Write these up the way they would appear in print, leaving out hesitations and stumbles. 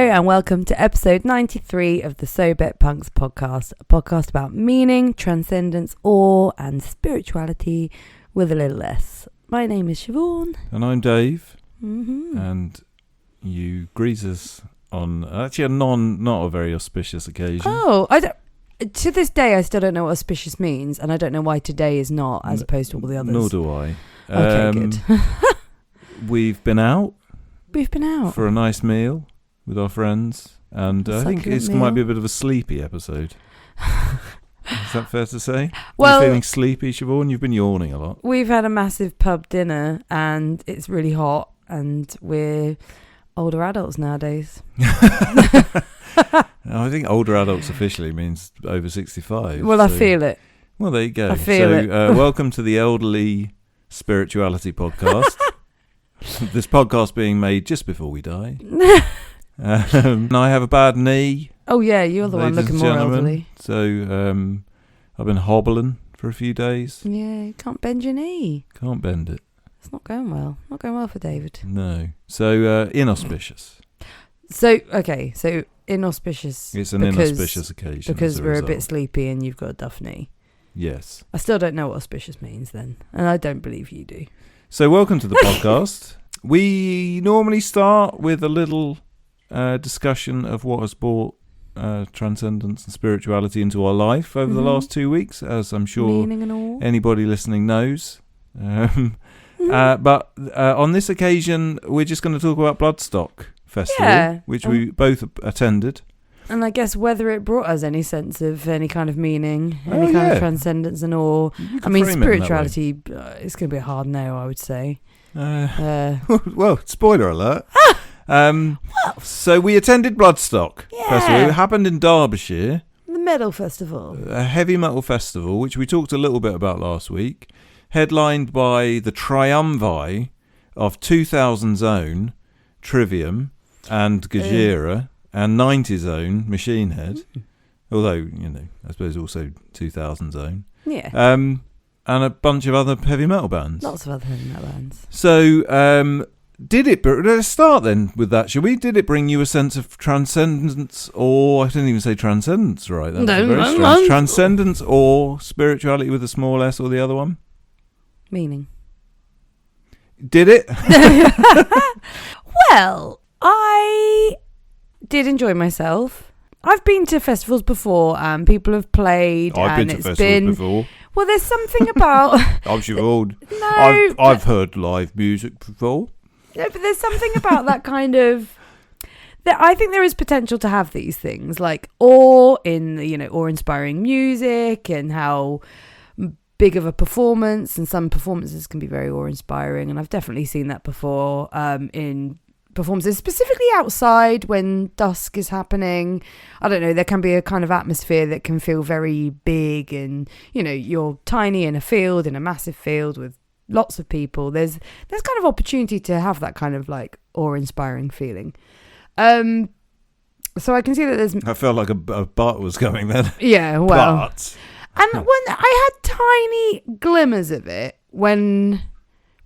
and welcome to episode 93 of the So Bet Punks podcast, a podcast about meaning, transcendence, awe, and spirituality with a little less. My name is Siobhan. And I'm Dave. Mm-hmm. And you greet us on actually not a very auspicious occasion. Oh, to this day, I still don't know what auspicious means, and I don't know why today is not, as opposed to all the others. Nor do I. Okay, good. We've been out. We've been out for a nice meal with our friends, and I think it might be a bit of a sleepy episode. Is that fair to say? Well, are you feeling sleepy, Siobhan? You've been yawning a lot. We've had a massive pub dinner, and it's really hot, and we're older adults nowadays. I think older adults officially means over 65. Well, I feel it. Well, there you go. I feel it. Welcome to the Elderly Spirituality Podcast. This podcast being made just before we die. And I have a bad knee. Oh yeah, you're the one looking more elderly. So I've been hobbling for a few days. Yeah, you can't bend your knee. Can't bend it. It's not going well. Not going well for David. No. So inauspicious. So inauspicious. It's an inauspicious occasion. Because we're a bit sleepy and you've got a duff knee. Yes. I still don't know what auspicious means then. And I don't believe you do. So welcome to the podcast. We normally start with a little discussion of what has brought transcendence and spirituality into our life over the last 2 weeks, as I'm sure anybody listening knows. But on this occasion, we're just going to talk about Bloodstock Festival, which we both attended. And I guess whether it brought us any sense of any kind of meaning, any kind of transcendence and awe. I mean, spirituality, it's going to be a hard no, I would say. Well, spoiler alert. So we attended Bloodstock Festival. It happened in Derbyshire. The metal festival. A heavy metal festival, which we talked a little bit about last week. Headlined by the triumvi of 2000's own Trivium and Gojira. And 90's own Machine Head, although, I suppose also 2000's own. Yeah. And a bunch of other heavy metal bands. Lots of other heavy metal bands. So, let's start then with that, shall we? Did it bring you a sense of transcendence, or, I didn't even say transcendence, right? That's very strange. Transcendence or spirituality with a small s, or the other one? Meaning. Did it? Well, I did enjoy myself. I've been to festivals before and people have played. I've been to festivals before. Well, there's something about... I'm Siobhan. No. I've heard live music before. No, but there's something about that kind of... I think there is potential to have these things, like awe-inspiring music and how big of a performance, and some performances can be very awe-inspiring, and I've definitely seen that before in performances, specifically outside when dusk is happening. I don't know, there can be a kind of atmosphere that can feel very big, and you're tiny in a field, in a massive field with lots of people. There's kind of opportunity to have that kind of like awe-inspiring feeling. So I can see that there's... I felt like a butt was coming then. Yeah, well. But... And when I had tiny glimmers of it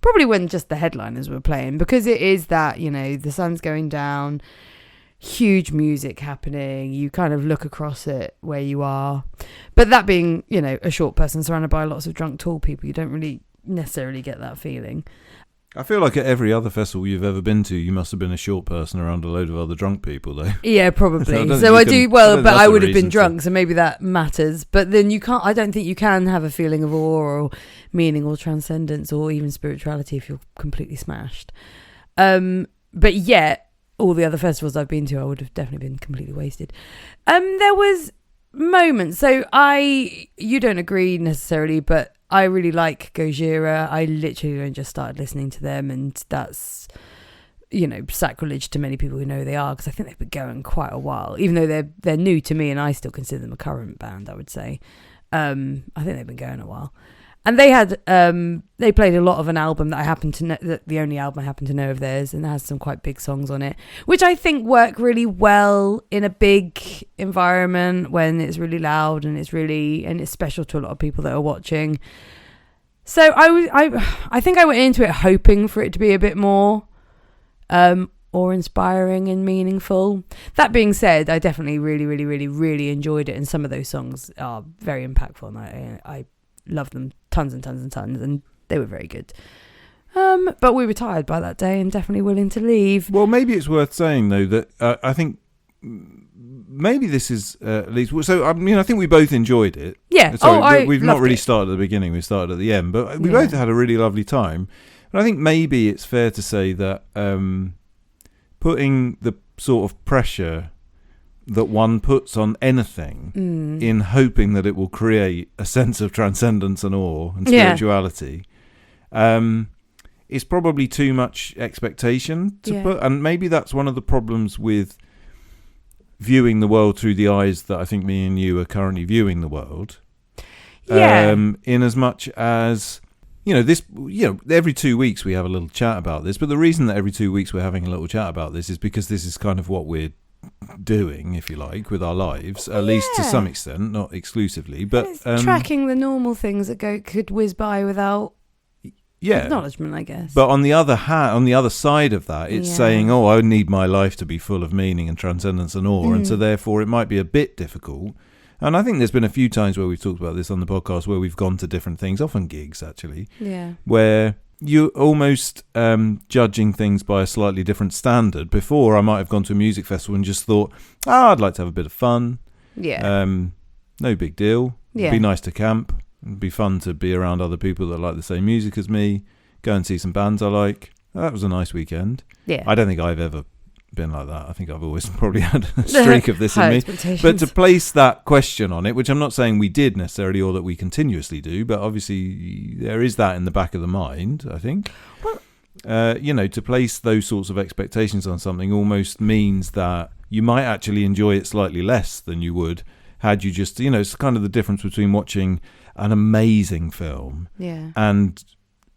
probably when just the headliners were playing, because it is that, the sun's going down, huge music happening, you kind of look across it where you are. But that being, a short person surrounded by lots of drunk tall people, you don't really necessarily get that feeling. I feel like at every other festival you've ever been to, you must have been a short person around a load of other drunk people, though. Yeah, probably. So I would have been drunk, so maybe that matters. But then I don't think you can have a feeling of awe or meaning or transcendence or even spirituality if you're completely smashed. But yet, all the other festivals I've been to, I would have definitely been completely wasted. There was moments. So you don't agree necessarily, but I really like Gojira. I literally only just started listening to them, and that's, sacrilege to many people who know who they are, because I think they've been going quite a while, even though they're new to me, and I still consider them a current band, I would say. I think they've been going a while. And they had they played a lot of an album that I happen to know, the only album I happen to know of theirs, and it has some quite big songs on it, which I think work really well in a big environment when it's really loud and it's special to a lot of people that are watching. So I think I went into it hoping for it to be a bit more awe-inspiring and meaningful. That being said, I definitely really, really, really, really enjoyed it, and some of those songs are very impactful, and I love them tons and tons and tons, and they were very good. But we were tired by that day and definitely willing to leave. Well, maybe it's worth saying, though, that I think maybe this is at least... So, I mean, I think we both enjoyed it. Yeah. We've not really started at the beginning. We started at the end. But we both had a really lovely time. And I think maybe it's fair to say that putting the sort of pressure that one puts on anything in hoping that it will create a sense of transcendence and awe and spirituality... it's probably too much expectation to put, and maybe that's one of the problems with viewing the world through the eyes that I think me and you are currently viewing the world. In as much as, every 2 weeks we have a little chat about this, but the reason that every 2 weeks we're having a little chat about this is because this is kind of what we're doing, if you like, with our lives, at least to some extent, not exclusively, but it's tracking the normal things that could whiz by without acknowledgement, I guess. But on the other side of that, it's saying, I need my life to be full of meaning and transcendence and awe, and so therefore it might be a bit difficult. And I think there's been a few times where we've talked about this on the podcast where we've gone to different things, often gigs actually, where you're almost judging things by a slightly different standard. Before, I might have gone to a music festival and just thought, I'd like to have a bit of fun. No big deal. It'd be nice to camp. It'd be fun to be around other people that like the same music as me, go and see some bands I like. That was a nice weekend. I don't think I've ever been like that. I think I've always probably had a streak of this in me. But to place that question on it, which I'm not saying we did necessarily or that we continuously do, but obviously there is that in the back of the mind, I think. To place those sorts of expectations on something almost means that you might actually enjoy it slightly less than you would had you just, it's kind of the difference between watching an amazing film and,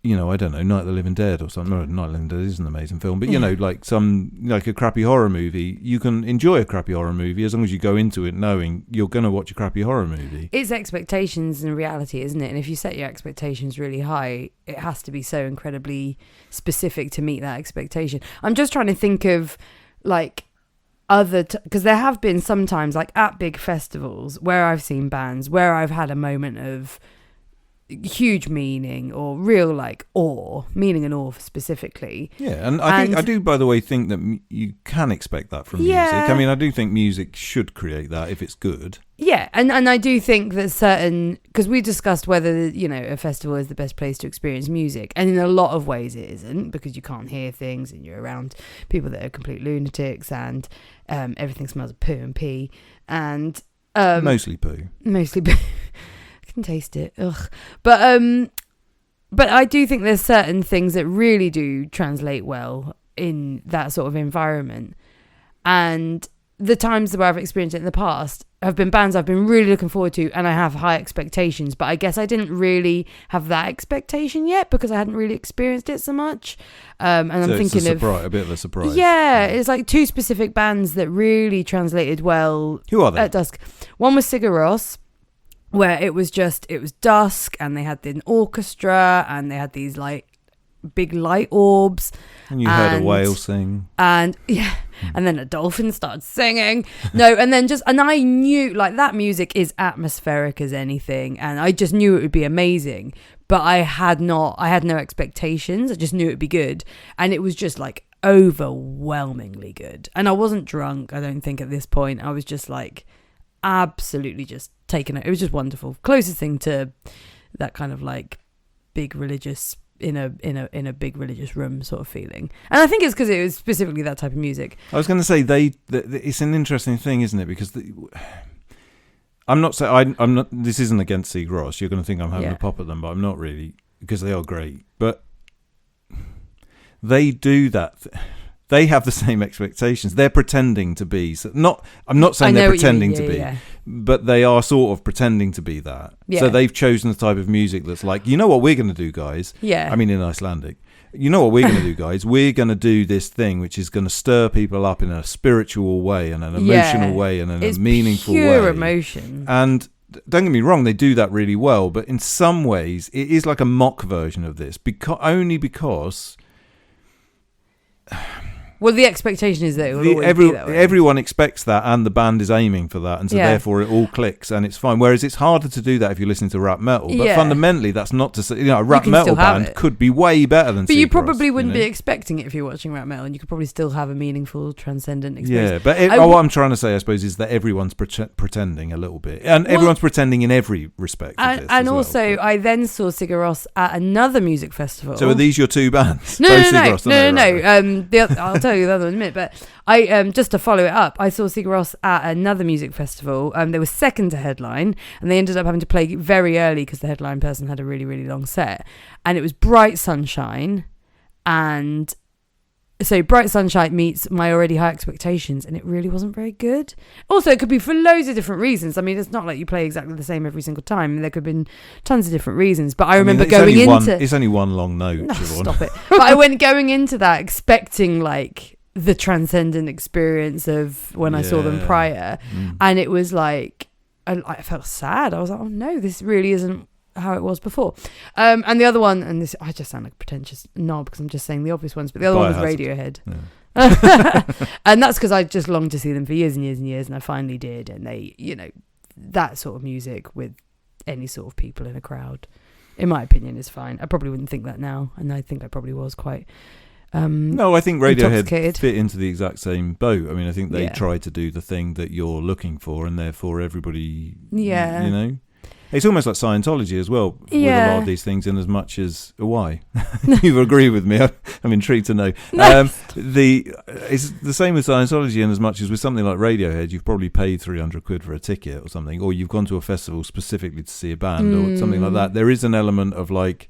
I don't know, Night of the Living Dead or something. No, Night of the Living Dead is an amazing film, but, like a crappy horror movie. You can enjoy a crappy horror movie as long as you go into it knowing you're going to watch a crappy horror movie. It's expectations and reality, isn't it? And if you set your expectations really high, it has to be so incredibly specific to meet that expectation. I'm just trying to think of, because there have been sometimes, like at big festivals, where I've seen bands where I've had a moment of huge meaning or real awe, meaning and awe specifically. And I do, by the way, think that you can expect that from music. I mean, I do think music should create that if it's good. And I do think that because we discussed whether a festival is the best place to experience music, and in a lot of ways it isn't, because you can't hear things and you're around people that are complete lunatics and everything smells of poo and pee and mostly poo. Can taste it. Ugh. But I do think there's certain things that really do translate well in that sort of environment, and the times where I've experienced it in the past have been bands I've been really looking forward to, and I have high expectations, but I guess I didn't really have that expectation yet because I hadn't really experienced it so much. And so I'm thinking a bit of a surprise. It's like two specific bands that really translated well. Who are they? At dusk. One was Sigur Ros, where it was dusk and they had an orchestra and they had these big light orbs. And you heard a whale sing. And and then a dolphin started singing. And I knew that music is atmospheric as anything, and I just knew it would be amazing. But I had no expectations. I just knew it would be good. And it was just overwhelmingly good. And I wasn't drunk, I don't think, at this point. I was just absolutely just taken it. It was just wonderful. Closest thing to that kind of big religious in a big religious room sort of feeling. And I think it's because it was specifically that type of music. I was going to say it's an interesting thing, isn't it? Because I'm not saying I'm not. This isn't against Sigur Ros. You're going to think I'm having a pop at them, but I'm not really, because they are great. But they do that. They have the same expectations. They're pretending to be. I'm not saying they're pretending to be, but they are sort of pretending to be that. Yeah. So they've chosen the type of music that's you know what we're going to do, guys? Yeah. I mean, in Icelandic. You know what we're going to do, guys? We're going to do this thing which is going to stir people up in a spiritual way and an emotional way and in a meaningful way. It's pure emotion. And don't get me wrong, they do that really well. But in some ways, it is like a mock version of this. Only because... Well, the expectation is that it will always be that way. Everyone expects that, and the band is aiming for that, and so therefore it all clicks and it's fine. Whereas it's harder to do that if you're listening to rap metal. But fundamentally, that's not to say, a rap metal band could be way better than. But you probably wouldn't be expecting it if you're watching rap metal, and you could probably still have a meaningful, transcendent experience. Yeah, but what I'm trying to say, I suppose, is that everyone's pretending a little bit, and everyone's pretending in every respect. And also, I then saw Sigur Ros at another music festival. So are these your two bands? No. I'll tell you the other one in a minute. But I just to follow it up, I saw Sigur Ros at another music festival. They were second to headline, and they ended up having to play very early because the headline person had a really, really long set, and it was Bright Sunshine, and so Bright Sunshine meets my already high expectations, and it really wasn't very good. Also, it could be for loads of different reasons. I mean, it's not like you play exactly the same every single time. There could have been tons of different reasons. But I remember going into... It's only one long note. No, stop it. But I went going into that expecting, like, the transcendent experience of when I saw them prior. And it was like... I felt sad. I was like, oh, no, this really isn't how it was before. And the other one, and this, I just sound like a pretentious knob because I'm just saying the obvious ones, but the other one was Radiohead. And that's because I just longed to see them for years and years and years, and I finally did. And they, that sort of music with any sort of people in a crowd, in my opinion, is fine. I probably wouldn't think that now, and I think I probably was quite no, I think Radiohead fit into the exact same boat. I mean, I think they tried to do the thing that you're looking for, and therefore everybody, It's almost like Scientology as well, with a lot of these things, in as much as... Why? You agree with me? I'm intrigued to know. It's the same with Scientology, in as much as with something like Radiohead, you've probably paid 300 quid for a ticket or something, or you've gone to a festival specifically to see a band or something like that. There is an element of like,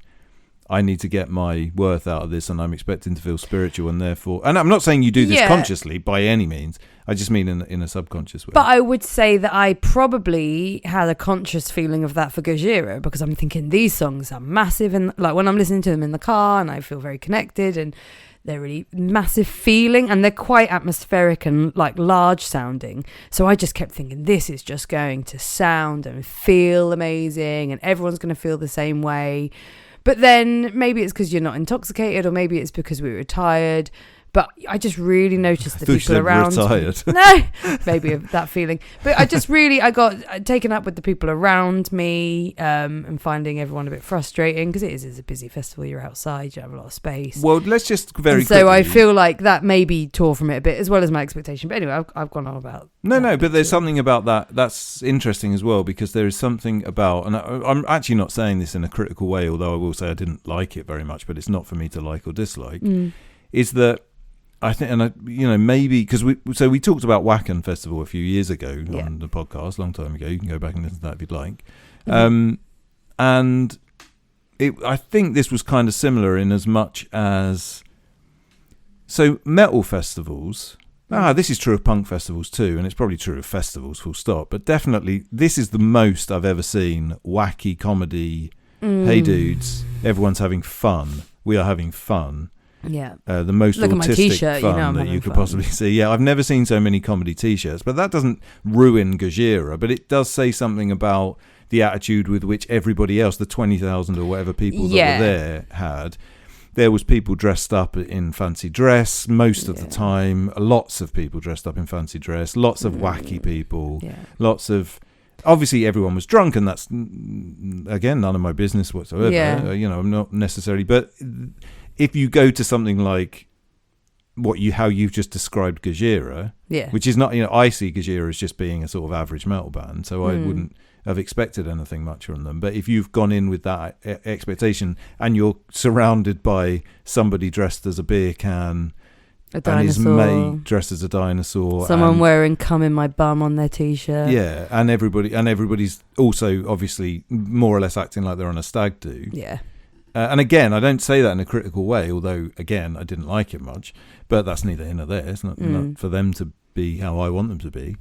I need to get my worth out of this, and I'm expecting to feel spiritual, and therefore... And I'm not saying you do this consciously, by any means. I just mean in a subconscious way. But I would say that I probably had a conscious feeling of that for Gojira, because I'm thinking these songs are massive, and like when I'm listening to them in the car, and I feel very connected, and they're really massive feeling, and they're quite atmospheric and like large sounding. So I just kept thinking, this is just going to sound and feel amazing, and everyone's going to feel the same way. But then maybe it's because you're not intoxicated, or maybe it's because we were tired. But I just really noticed the people around me. No, maybe that feeling. But I got taken up with the people around me, and finding everyone a bit frustrating, because it is a busy festival. You're outside, you have a lot of space. Well, let's just quickly. So I feel like that maybe tore from it a bit, as well as my expectation. But anyway, I've gone on about. No, but there's something about that that's interesting as well, because there is something about, and I'm actually not saying this in a critical way, although I will say I didn't like it very much, but it's not for me to like or dislike. Is that I think, and maybe because we talked about Wacken Festival a few years ago on the podcast, a long time ago. You can go back and listen to that if you'd like. And I think this was kind of similar in as much as, so metal festivals. This is true of punk festivals too, and it's probably true of festivals, full stop. But definitely, this is the most I've ever seen wacky comedy. Hey dudes, everyone's having fun. We are having fun. Yeah, the most Look autistic fun that you could possibly see. Yeah, I've never seen so many comedy T-shirts, but that doesn't ruin Gojira. But it does say something about the attitude with which everybody else, the 20,000 or whatever people that were there, had. There was people dressed up in fancy dress most of the time. Lots of people dressed up in fancy dress. Lots of wacky people. Lots of... Obviously, everyone was drunk, and that's, again, none of my business whatsoever. I'm not necessarily... But... If you go to something like how you've just described Gojira, which is not, I see Gojira as just being a sort of average metal band, so I wouldn't have expected anything much from them. But if you've gone in with that expectation, and you're surrounded by somebody dressed as a beer can, and his mate dressed as a dinosaur, someone wearing "Come in my bum" on their T-shirt, and everybody's also obviously more or less acting like they're on a stag do, and again, I don't say that in a critical way, although, again, I didn't like it much. But that's neither here nor there. It's not for them to be how I want them to be.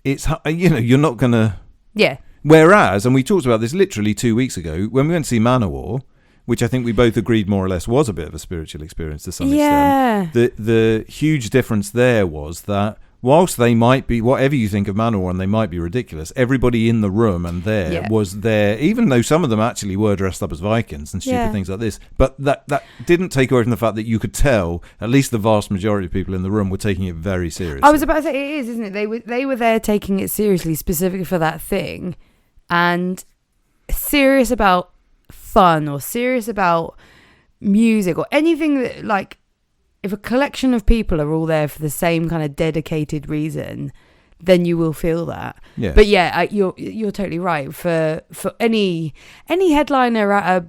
It's, you're not going to... Yeah. Whereas, and we talked about this literally 2 weeks ago, when we went to see Manowar, which I think we both agreed more or less was a bit of a spiritual experience to some extent. The huge difference there was that whilst they might be, whatever you think of Manowar, and they might be ridiculous, everybody in the room and there was there, even though some of them actually were dressed up as Vikings and stupid things like this. But that didn't take away from the fact that you could tell, at least the vast majority of people in the room were taking it very seriously. I was about to say, it is, isn't it? They were there taking it seriously, specifically for that thing, and serious about fun or serious about music or anything that, like, if a collection of people are all there for the same kind of dedicated reason, then you will feel that. Yeah. But you're totally right. For any headliner at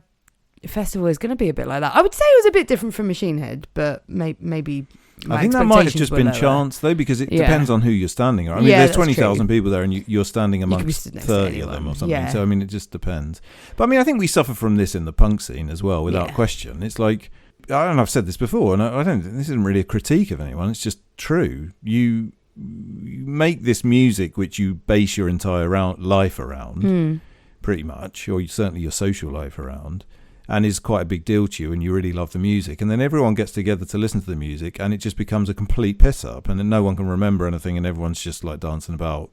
a festival is going to be a bit like that. I would say it was a bit different from Machine Head, but maybe. I think that might have just been chance, though, because it depends on who you're standing on. I mean, there's 20,000 people there, and you're standing amongst 30 of them or something. Yeah. So, I mean, it just depends. But, I mean, I think we suffer from this in the punk scene as well, without question. It's like, I've said this before, and I don't think this isn't really a critique of anyone. It's just true. You make this music which you base your entire life around, pretty much, or certainly your social life around, and is quite a big deal to you, and you really love the music, and then everyone gets together to listen to the music, and it just becomes a complete piss up, and then no one can remember anything, and everyone's just like dancing about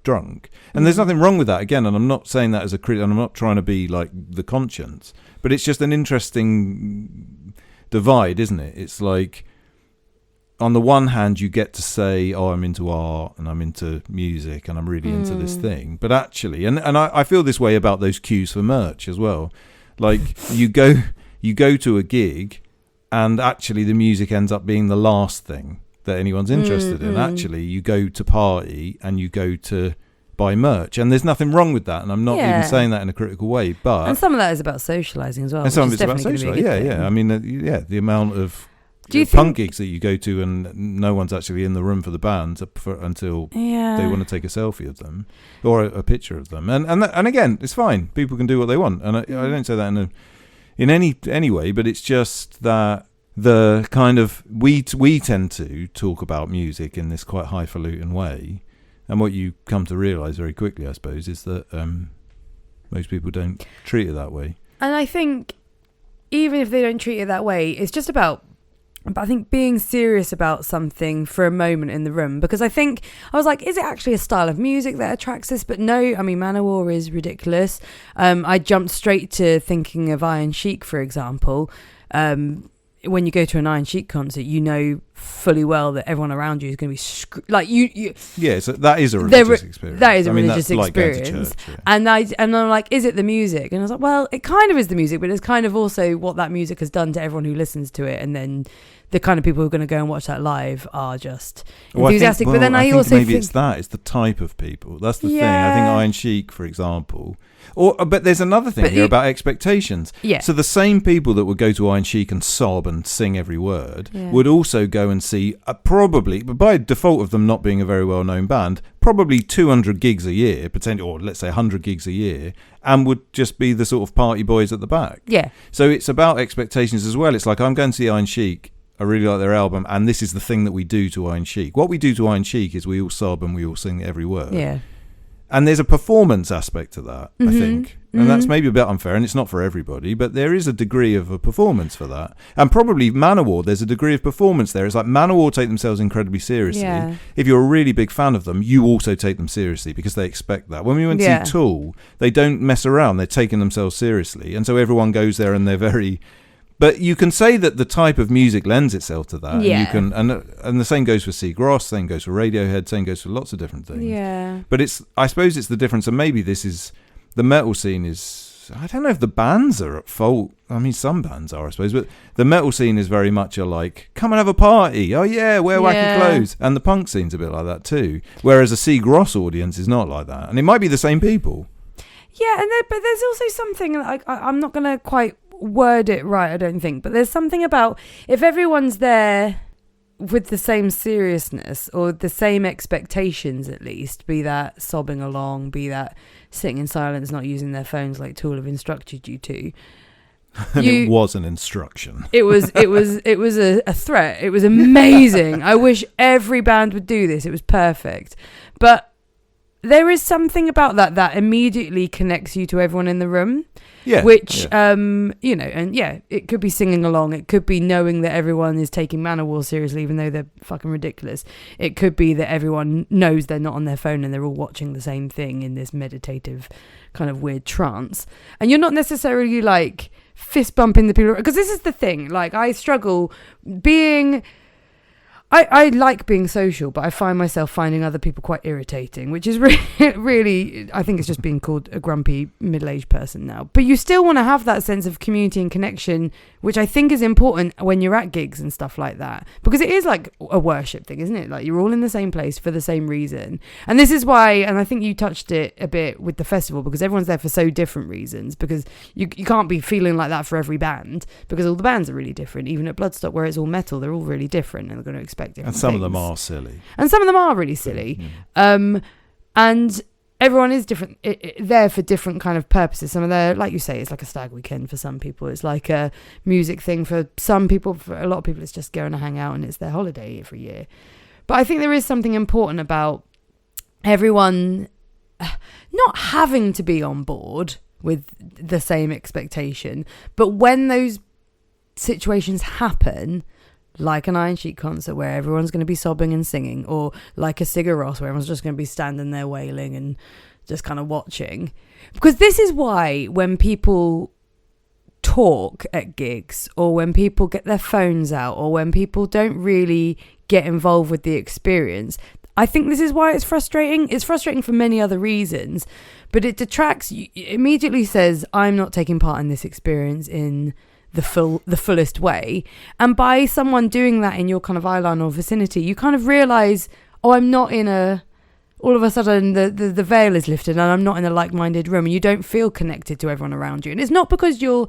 drunk. And there's nothing wrong with that, again, and I'm not saying that as a critic, and I'm not trying to be like the conscience, but it's just an interesting divide, isn't it? It's like, on the one hand, you get to say, oh, I'm into art and I'm into music and I'm really into this thing, but actually, and I feel this way about those queues for merch as well. Like, you go to a gig, and actually the music ends up being the last thing that anyone's interested in. Actually, you go to party and you go to buy merch, and there's nothing wrong with that. And I'm not even saying that in a critical way, but and some of that is about socialising as well. And some of it's about socialising. Yeah. I mean, the amount of punk gigs that you go to, and no one's actually in the room for the band until they want to take a selfie of them or a picture of them, and again, it's fine. People can do what they want, and I don't say that in any way, but it's just that the kind of we tend to talk about music in this quite highfalutin way, and what you come to realise very quickly, I suppose, is that most people don't treat it that way. And I think even if they don't treat it that way, it's just about. But I think being serious about something for a moment in the room, because I was like, is it actually a style of music that attracts this? But no, I mean, Manowar is ridiculous. I jumped straight to thinking of Iron Sheik, for example. When you go to an Iron Sheik concert, you know fully well that everyone around you is going to be like you. Yeah, so that is a religious experience. That is a religious experience, like church, and I'm like, is it the music? And I was like, well, it kind of is the music, but it's kind of also what that music has done to everyone who listens to it, and then the kind of people who are going to go and watch that live are just enthusiastic. But then I also maybe it's the type of people. That's the thing. I think Iron Sheik, for example. But there's another thing here about expectations. Yeah. So the same people that would go to Iron Sheik and sob and sing every word would also go and see probably, but by default of them not being a very well-known band, probably 200 gigs a year, potentially, or let's say 100 gigs a year, and would just be the sort of party boys at the back. Yeah. So it's about expectations as well. It's like, I'm going to see Iron Sheik. I really like their album, and this is the thing that we do to Iron Sheik. What we do to Iron Sheik is we all sob and we all sing every word. Yeah. And there's a performance aspect to that, I think. And that's maybe a bit unfair, and it's not for everybody, but there is a degree of a performance for that. And probably Manowar, there's a degree of performance there. It's like Manowar take themselves incredibly seriously. Yeah. If you're a really big fan of them, you also take them seriously because they expect that. When we went to see Tool, they don't mess around. They're taking themselves seriously. And so everyone goes there and they're very... But you can say that the type of music lends itself to that. Yeah. And you can, and the same goes for Sigur Ros, same goes for Radiohead, same goes for lots of different things. Yeah. But I suppose it's the difference, and maybe this is, the metal scene is, I don't know if the bands are at fault. I mean, some bands are, I suppose, but the metal scene is very much a like, come and have a party. Oh yeah, wear wacky clothes. And the punk scene's a bit like that too. Whereas a Sigur Ros audience is not like that. And it might be the same people. Yeah, but there's also something, I'm not going to quite word it right, I don't think, but there's something about if everyone's there with the same seriousness or the same expectations, at least, be that sobbing along, be that sitting in silence, not using their phones like Tool have instructed you to. And it was an instruction. It was a threat. It was amazing. I wish every band would do this. It was perfect. But there is something about that immediately connects you to everyone in the room. Yeah. Which, you know, and yeah, it could be singing along. It could be knowing that everyone is taking Manowar seriously, even though they're fucking ridiculous. It could be that everyone knows they're not on their phone and they're all watching the same thing in this meditative kind of weird trance. And you're not necessarily like fist bumping the people. Because this is the thing. Like, I struggle being... I like being social, but I find myself finding other people quite irritating, which is really, I think it's just being called a grumpy middle-aged person now. But you still want to have that sense of community and connection, which I think is important when you're at gigs and stuff like that. Because it is like a worship thing, isn't it? Like, you're all in the same place for the same reason. And this is why, and I think you touched it a bit with the festival, because everyone's there for so different reasons. Because you can't be feeling like that for every band, because all the bands are really different. Even at Bloodstock, where it's all metal, they're all really different, and they're going to expect different And some things. of them are silly. And some of them are really silly. Yeah. And everyone is different, there for different kind of purposes. Some of them, like you say, it's like a stag weekend for some people. It's like a music thing for some people. For a lot of people, it's just going to hang out and it's their holiday every year. But I think there is something important about everyone not having to be on board with the same expectation. But when those situations happen, like an Iron Sheik concert where everyone's going to be sobbing and singing, or like a Sigur Ros where everyone's just going to be standing there wailing and just kind of watching. Because this is why when people talk at gigs, or when people get their phones out, or when people don't really get involved with the experience, I think this is why it's frustrating. It's frustrating for many other reasons, but it detracts. It immediately says, I'm not taking part in this experience in the fullest way. And by someone doing that in your kind of eyeline or vicinity, you kind of realise, oh, I'm not in a... All of a sudden, the veil is lifted and I'm not in a like-minded room, and you don't feel connected to everyone around you. And it's not because you're...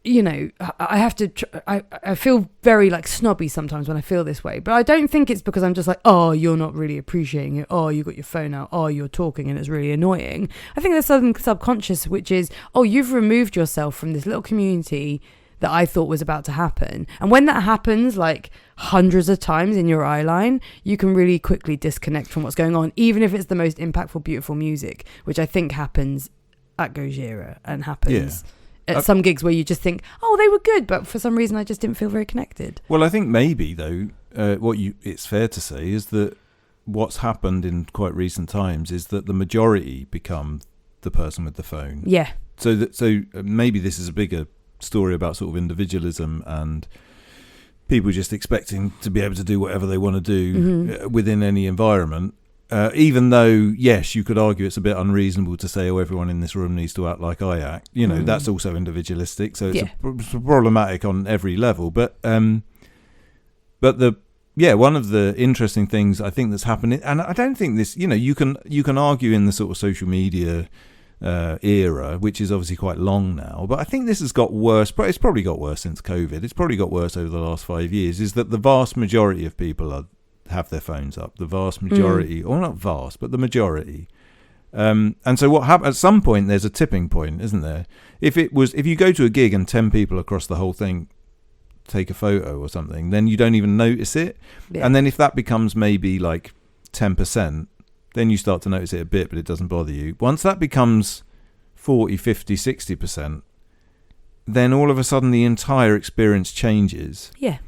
You know, I have to... I feel very, like, snobby sometimes when I feel this way. But I don't think it's because I'm just like, oh, you're not really appreciating it. Oh, you got your phone out. Oh, you're talking and it's really annoying. I think there's something subconscious, which is, oh, you've removed yourself from this little community that I thought was about to happen. And when that happens, like, hundreds of times in your eye line, you can really quickly disconnect from what's going on, even if it's the most impactful, beautiful music, which I think happens at Gojira and happens... Yeah. At some gigs where you just think, oh, they were good, but for some reason I just didn't feel very connected. Well, I think maybe, though, it's fair to say is that what's happened in quite recent times is that the majority become the person with the phone. Yeah. So maybe this is a bigger story about sort of individualism and people just expecting to be able to do whatever they want to do within any environment. Even though, yes, you could argue it's a bit unreasonable to say, oh, everyone in this room needs to act like I act. You know, that's also individualistic. So it's problematic on every level. But one of the interesting things I think that's happening, and I don't think this, you know, you can argue in the sort of social media era, which is obviously quite long now, but I think this has got worse. It's probably got worse since COVID. It's probably got worse over the last 5 years, is that the vast majority of people have their phones up. The vast majority, or not vast, but the majority. And so what happens, at some point there's a tipping point, isn't there? If you go to a gig and 10 people across the whole thing take a photo or something, then you don't even notice it. Yeah. And then if that becomes maybe like 10%, then you start to notice it a bit, but it doesn't bother you. Once that becomes 40, 50, 60%, then all of a sudden the entire experience changes. Yeah.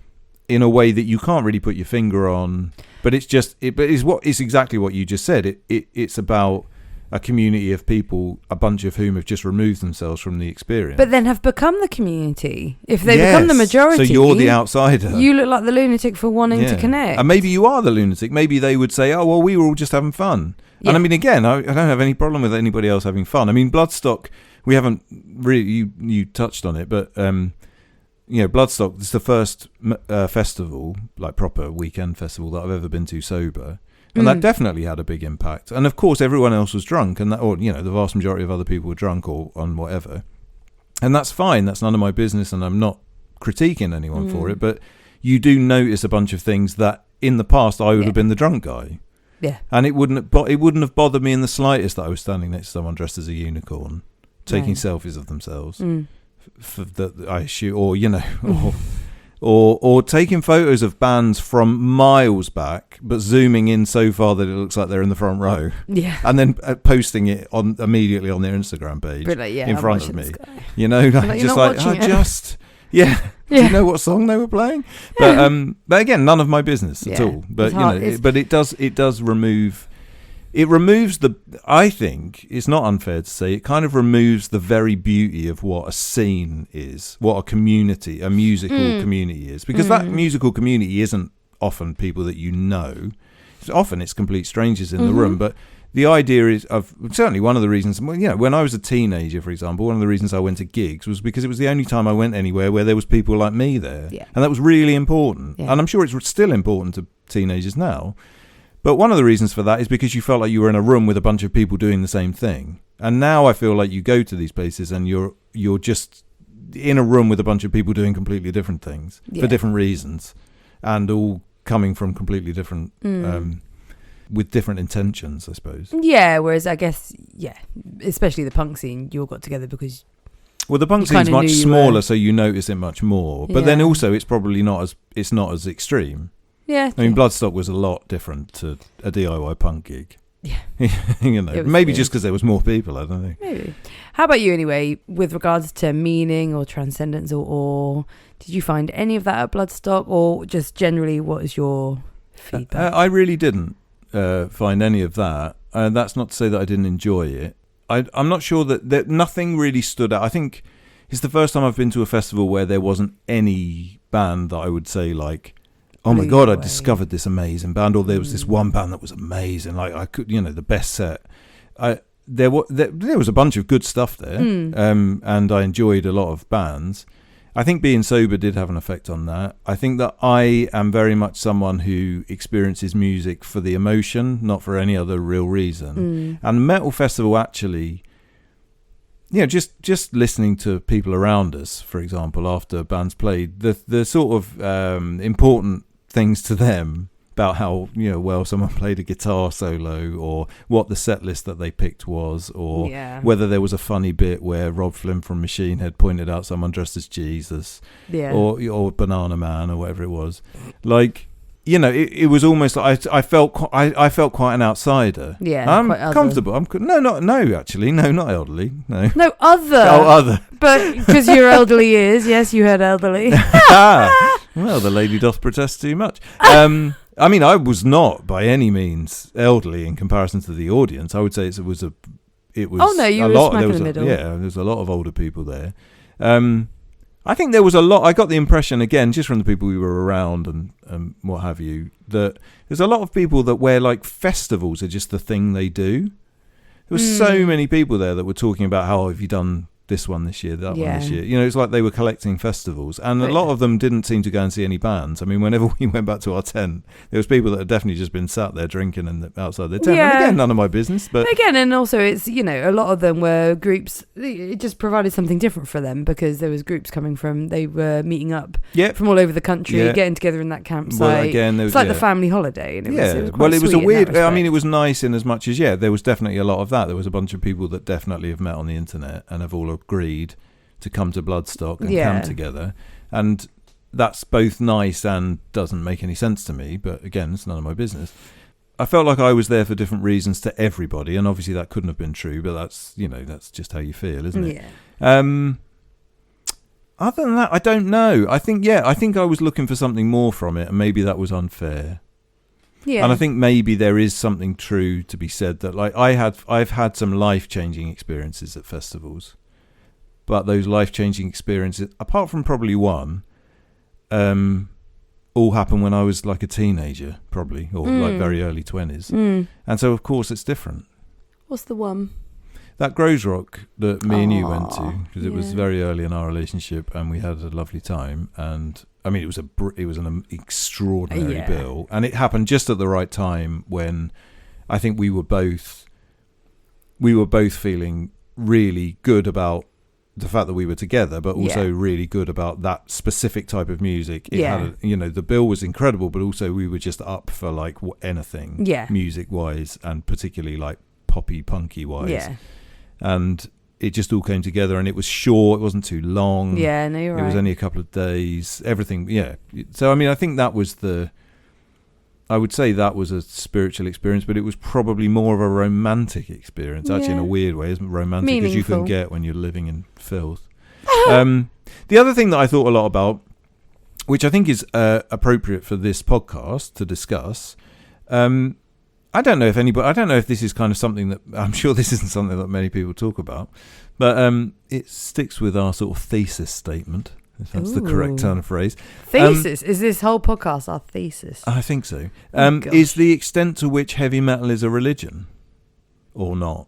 In a way that you can't really put your finger on, but it's exactly what you just said. It's about a community of people, a bunch of whom have just removed themselves from the experience, but then have become the community. If they become the majority, so you're the outsider. You look like the lunatic for wanting to connect, and maybe you are the lunatic. Maybe they would say, "Oh, well, we were all just having fun." Yeah. And I mean, again, I don't have any problem with anybody else having fun. I mean, Bloodstock, we haven't really you touched on it, but. You know, Bloodstock is the first festival, like proper weekend festival, that I've ever been to sober, and that definitely had a big impact. And of course, everyone else was drunk, and the vast majority of other people were drunk or on whatever, and that's fine. That's none of my business, and I'm not critiquing anyone for it. But you do notice a bunch of things that in the past I would have been the drunk guy. Yeah, and it wouldn't have bothered me in the slightest that I was standing next to someone dressed as a unicorn, taking selfies of themselves. For that I shoot, or or taking photos of bands from miles back, but zooming in so far that it looks like they're in the front row. Yeah. And then posting it immediately on their Instagram page in front of me. You know, yeah. Do you know what song they were playing? But again, none of my business at all. But it does remove. It removes I think it's not unfair to say, it kind of removes the very beauty of what a scene is, what a musical community is. Because that musical community isn't often people that you know. Often it's complete strangers in the room. But the idea is certainly one of the reasons, when I was a teenager, for example, one of the reasons I went to gigs was because it was the only time I went anywhere where there was people like me there. Yeah. And that was really important. Yeah. And I'm sure it's still important to teenagers now. But one of the reasons for that is because you felt like you were in a room with a bunch of people doing the same thing. And now I feel like you go to these places and you're just in a room with a bunch of people doing completely different things for different reasons, and all coming from completely different, with different intentions, I suppose. Yeah, whereas I guess, especially the punk scene, you all got together because... Well, the punk scene's much smaller, so you notice it much more. But then also it's probably not as extreme. Yeah, I mean, Bloodstock was a lot different to a DIY punk gig. Yeah, maybe just because there was more people. I don't know. Maybe. How about you, anyway, with regards to meaning or transcendence or did you find any of that at Bloodstock, or just generally, what is your feedback? I really didn't find any of that. That's not to say that I didn't enjoy it. I'm not sure that nothing really stood out. I think it's the first time I've been to a festival where there wasn't any band that I would say like, oh my God, I discovered this amazing band, or there was this one band that was amazing. Like I could, the best set. There was a bunch of good stuff there, and I enjoyed a lot of bands. I think being sober did have an effect on that. I think that I am very much someone who experiences music for the emotion, not for any other real reason. And Metal Festival actually, just listening to people around us, for example, after bands played, the sort of important things to them about how well someone played a guitar solo, or what the set list that they picked was, or whether there was a funny bit where Rob Flynn from Machine Head pointed out someone dressed as Jesus, or Banana Man, or whatever it was. Like, it was almost like I felt quite an outsider. Yeah, I'm quite comfortable. Actually, not elderly. No, other. Oh, other. But because you're elderly years, yes, you heard elderly. Well, the lady doth protest too much. I mean, I was not by any means elderly in comparison to the audience. I would say it was. Oh no, you were smack in the middle. Yeah, there's a lot of older people there. I think there was a lot. I got the impression, again, just from the people we were around and what have you, that there's a lot of people that where like festivals are just the thing they do. There were so many people there that were talking about how have you done this one this year, that one this year. It's like they were collecting festivals, and a lot of them didn't seem to go and see any bands. I mean, whenever we went back to our tent, there was people that had definitely just been sat there drinking outside their tent. And again, none of my business. But again, and also it's, a lot of them were groups. It just provided something different for them because there was groups coming from, they were meeting up from all over the country, getting together in that campsite. Well, again, it's like the family holiday. And it was a weird, I mean, it was nice in as much as, there was definitely a lot of that. There was a bunch of people that definitely have met on the internet and have all agreed to come to Bloodstock and come together, and that's both nice and doesn't make any sense to me, but again, it's none of my business. I felt like I was there for different reasons to everybody, and obviously that couldn't have been true, but that's that's just how you feel, isn't it? Other than that, I don't know. I think I was looking for something more from it, and maybe that was unfair. And I think maybe there is something true to be said that, like, I've had some life-changing experiences at festivals, but those life-changing experiences, apart from probably one, all happened when I was like a teenager, probably, or like very early 20s. And so, of course, it's different. What's the one? That Grows Rock that me and you went to, because it was very early in our relationship, and we had a lovely time. And I mean, it was an extraordinary bill, and it happened just at the right time when I think we were both feeling really good about the fact that we were together, but also really good about that specific type of music. It had the bill was incredible, but also we were just up for like anything music wise, and particularly like poppy punky wise. And it just all came together, and it was short. It wasn't too long. Yeah, no, you're right. It was only a couple of days. Everything, yeah. So I mean, I think that was I would say that was a spiritual experience, but it was probably more of a romantic experience, actually, in a weird way. Isn't romantic as you can get when you're living in filth. The other thing that I thought a lot about, which I think is appropriate for this podcast to discuss, I don't know if this is kind of something that, I'm sure this isn't something that many people talk about, but it sticks with our sort of thesis statement, if that's the correct turn of phrase. Thesis? Is this whole podcast our thesis? I think so. Is the extent to which heavy metal is a religion or not?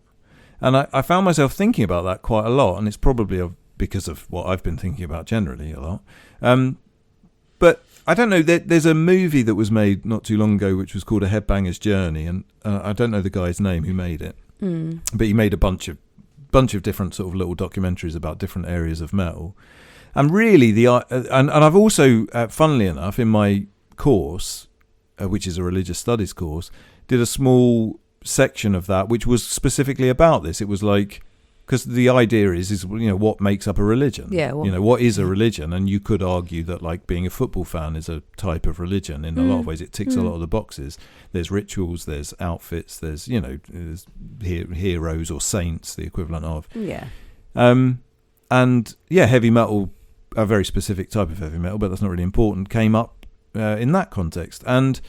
And I found myself thinking about that quite a lot, and it's probably because of what I've been thinking about generally a lot. But I don't know, there's a movie that was made not too long ago which was called A Headbanger's Journey, and I don't know the guy's name who made it, but he made a bunch of different sort of little documentaries about different areas of metal. And really, and I've also, funnily enough, in my course, which is a religious studies course, did a small section of that which was specifically about this. It was like, because the idea is what makes up a religion. Yeah. What is a religion? And you could argue that like being a football fan is a type of religion in a lot of ways. It ticks a lot of the boxes. There's rituals, there's outfits, there's there's heroes or saints, the equivalent of. Yeah. And yeah, heavy metal, a very specific type of heavy metal, but that's not really important, came up in that context. And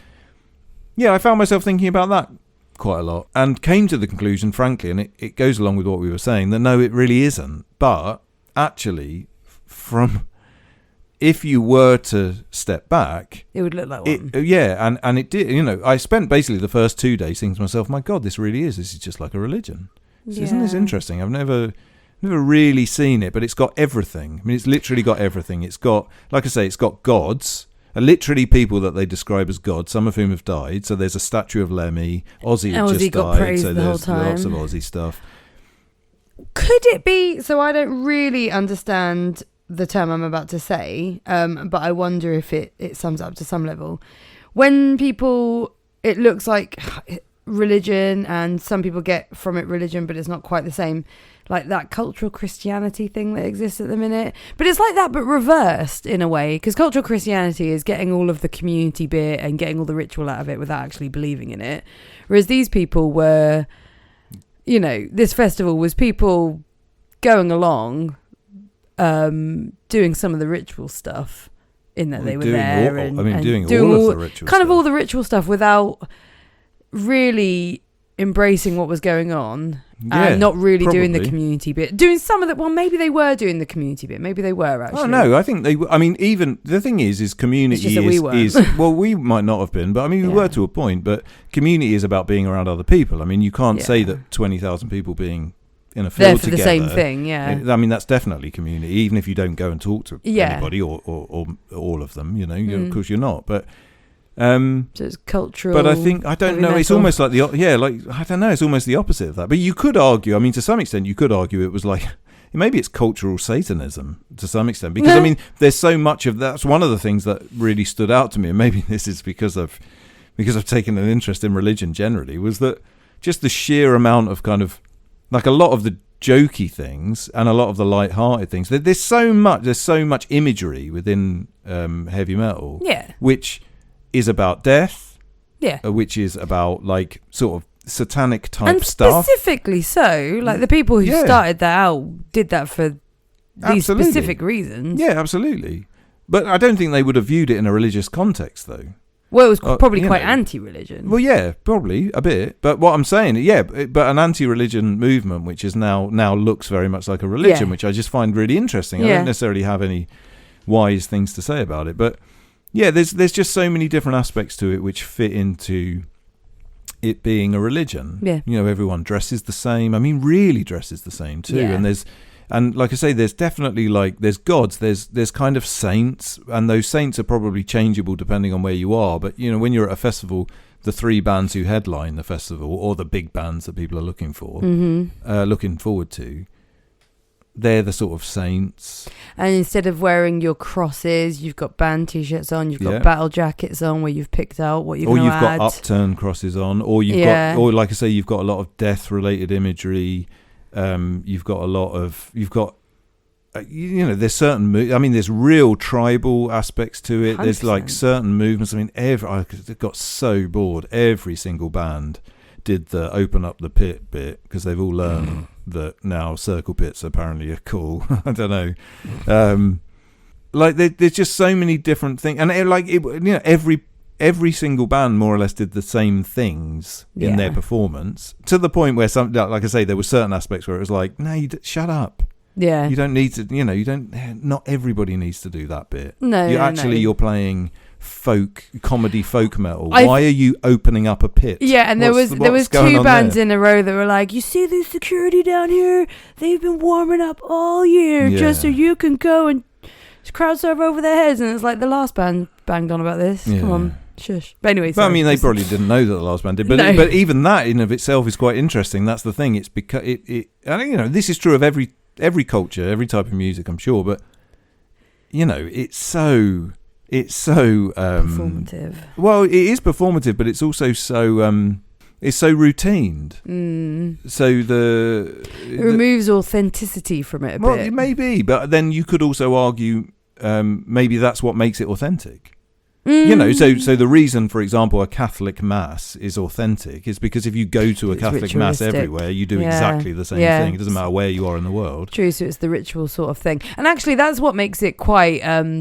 yeah, I found myself thinking about that quite a lot, and came to the conclusion, frankly, and it goes along with what we were saying, that no, it really isn't. But actually, if you were to step back, it would look like one. And it did. I spent basically the first 2 days thinking to myself, my God, this is just like a religion. Isn't this interesting? I've never really seen it, but it's got everything. I mean, it's literally got everything. It's got, like I say, it's got gods. Literally people that they describe as gods, some of whom have died. So there's a statue of Lemmy. Ozzy had just died, so there's lots of Ozzy stuff. Could it be, so I don't really understand the term I'm about to say, but I wonder if it sums up to some level. When it looks like religion, and some people get from it religion, but it's not quite the same, like that cultural Christianity thing that exists at the minute. But it's like that, but reversed in a way, because cultural Christianity is getting all of the community bit and getting all the ritual out of it without actually believing in it. Whereas these people were, this festival was people going along, doing some of the ritual stuff in that they were there. Doing all of the ritual stuff. All the ritual stuff without really embracing what was going on. And not really doing the community bit. Doing some of the... Well, maybe they were doing the community bit. Maybe they were, actually. Oh, no, I think they... I mean, even... The thing is community is... Well, we might not have been, but I mean, we were to a point, but community is about being around other people. I mean, you can't say that 20,000 people being in a field together... They're for the same thing, yeah. I mean, that's definitely community, even if you don't go and talk to anybody or all of them, of course you're not, but... so it's cultural, but I don't know. It's almost like it's almost the opposite of that. But you could argue. I mean, to some extent, you could argue it was like maybe it's cultural Satanism to some extent, because I mean, there's so much of that's one of the things that really stood out to me, and maybe this is because I've taken an interest in religion generally, was that just the sheer amount of kind of like a lot of the jokey things and a lot of the light-hearted things. There's so much imagery within heavy metal, which is about death, which is about like sort of satanic type stuff, specifically so like the people who started that out did that for these specific reasons. Absolutely. But I don't think they would have viewed it in a religious context, though. Well, it was probably quite anti-religion. Well, yeah, probably a bit. But what I'm saying, but an anti-religion movement, which is now looks very much like a religion, which I just find really interesting. I don't necessarily have any wise things to say about it, but yeah, there's just so many different aspects to it which fit into it being a religion. Yeah. Everyone dresses the same. I mean, really dresses the same too. Yeah. And like I say, there's definitely there's gods, there's kind of saints, and those saints are probably changeable depending on where you are. But when you're at a festival, the 3 bands who headline the festival, or the big bands that people are looking forward to, they're the sort of saints. And instead of wearing your crosses, you've got band t-shirts on, you've got battle jackets on where you've picked out what you're going to add. Or you've got upturned crosses on, or you've got, or like I say, you've got a lot of death-related imagery. You've got there's certain there's real tribal aspects to it. 100%. There's like certain movements. I got so bored. Every single band did the open up the pit bit because they've all learned that now circle pits apparently are cool. I don't know. There's just so many different things, and every single band more or less did the same things in their performance, to the point where some, like I say, there were certain aspects where it was like, no, shut up. Yeah. You don't need to, not everybody needs to do that bit. No. You're playing comedy folk metal. Why are you opening up a pit? Yeah, and there was two bands in a row that were like, you see the security down here? They've been warming up all year just so you can go and crowd surf over their heads. And it's like the last band banged on about this. Yeah. Come on. Shush. But anyway, they probably didn't know that the last band did. But but even that in of itself is quite interesting. That's the thing. It's because this is true of every culture, every type of music, I'm sure. But it's so performative. Well, it is performative, but it's also so it's so routined. So it removes authenticity from it a bit. Well, maybe, but then you could also argue maybe that's what makes it authentic. So the reason, for example, a Catholic mass is authentic is because if you go to a Catholic mass everywhere, you do exactly the same thing. It doesn't matter where you are in the world. True, so it's the ritual sort of thing. And actually, that's what makes it quite... I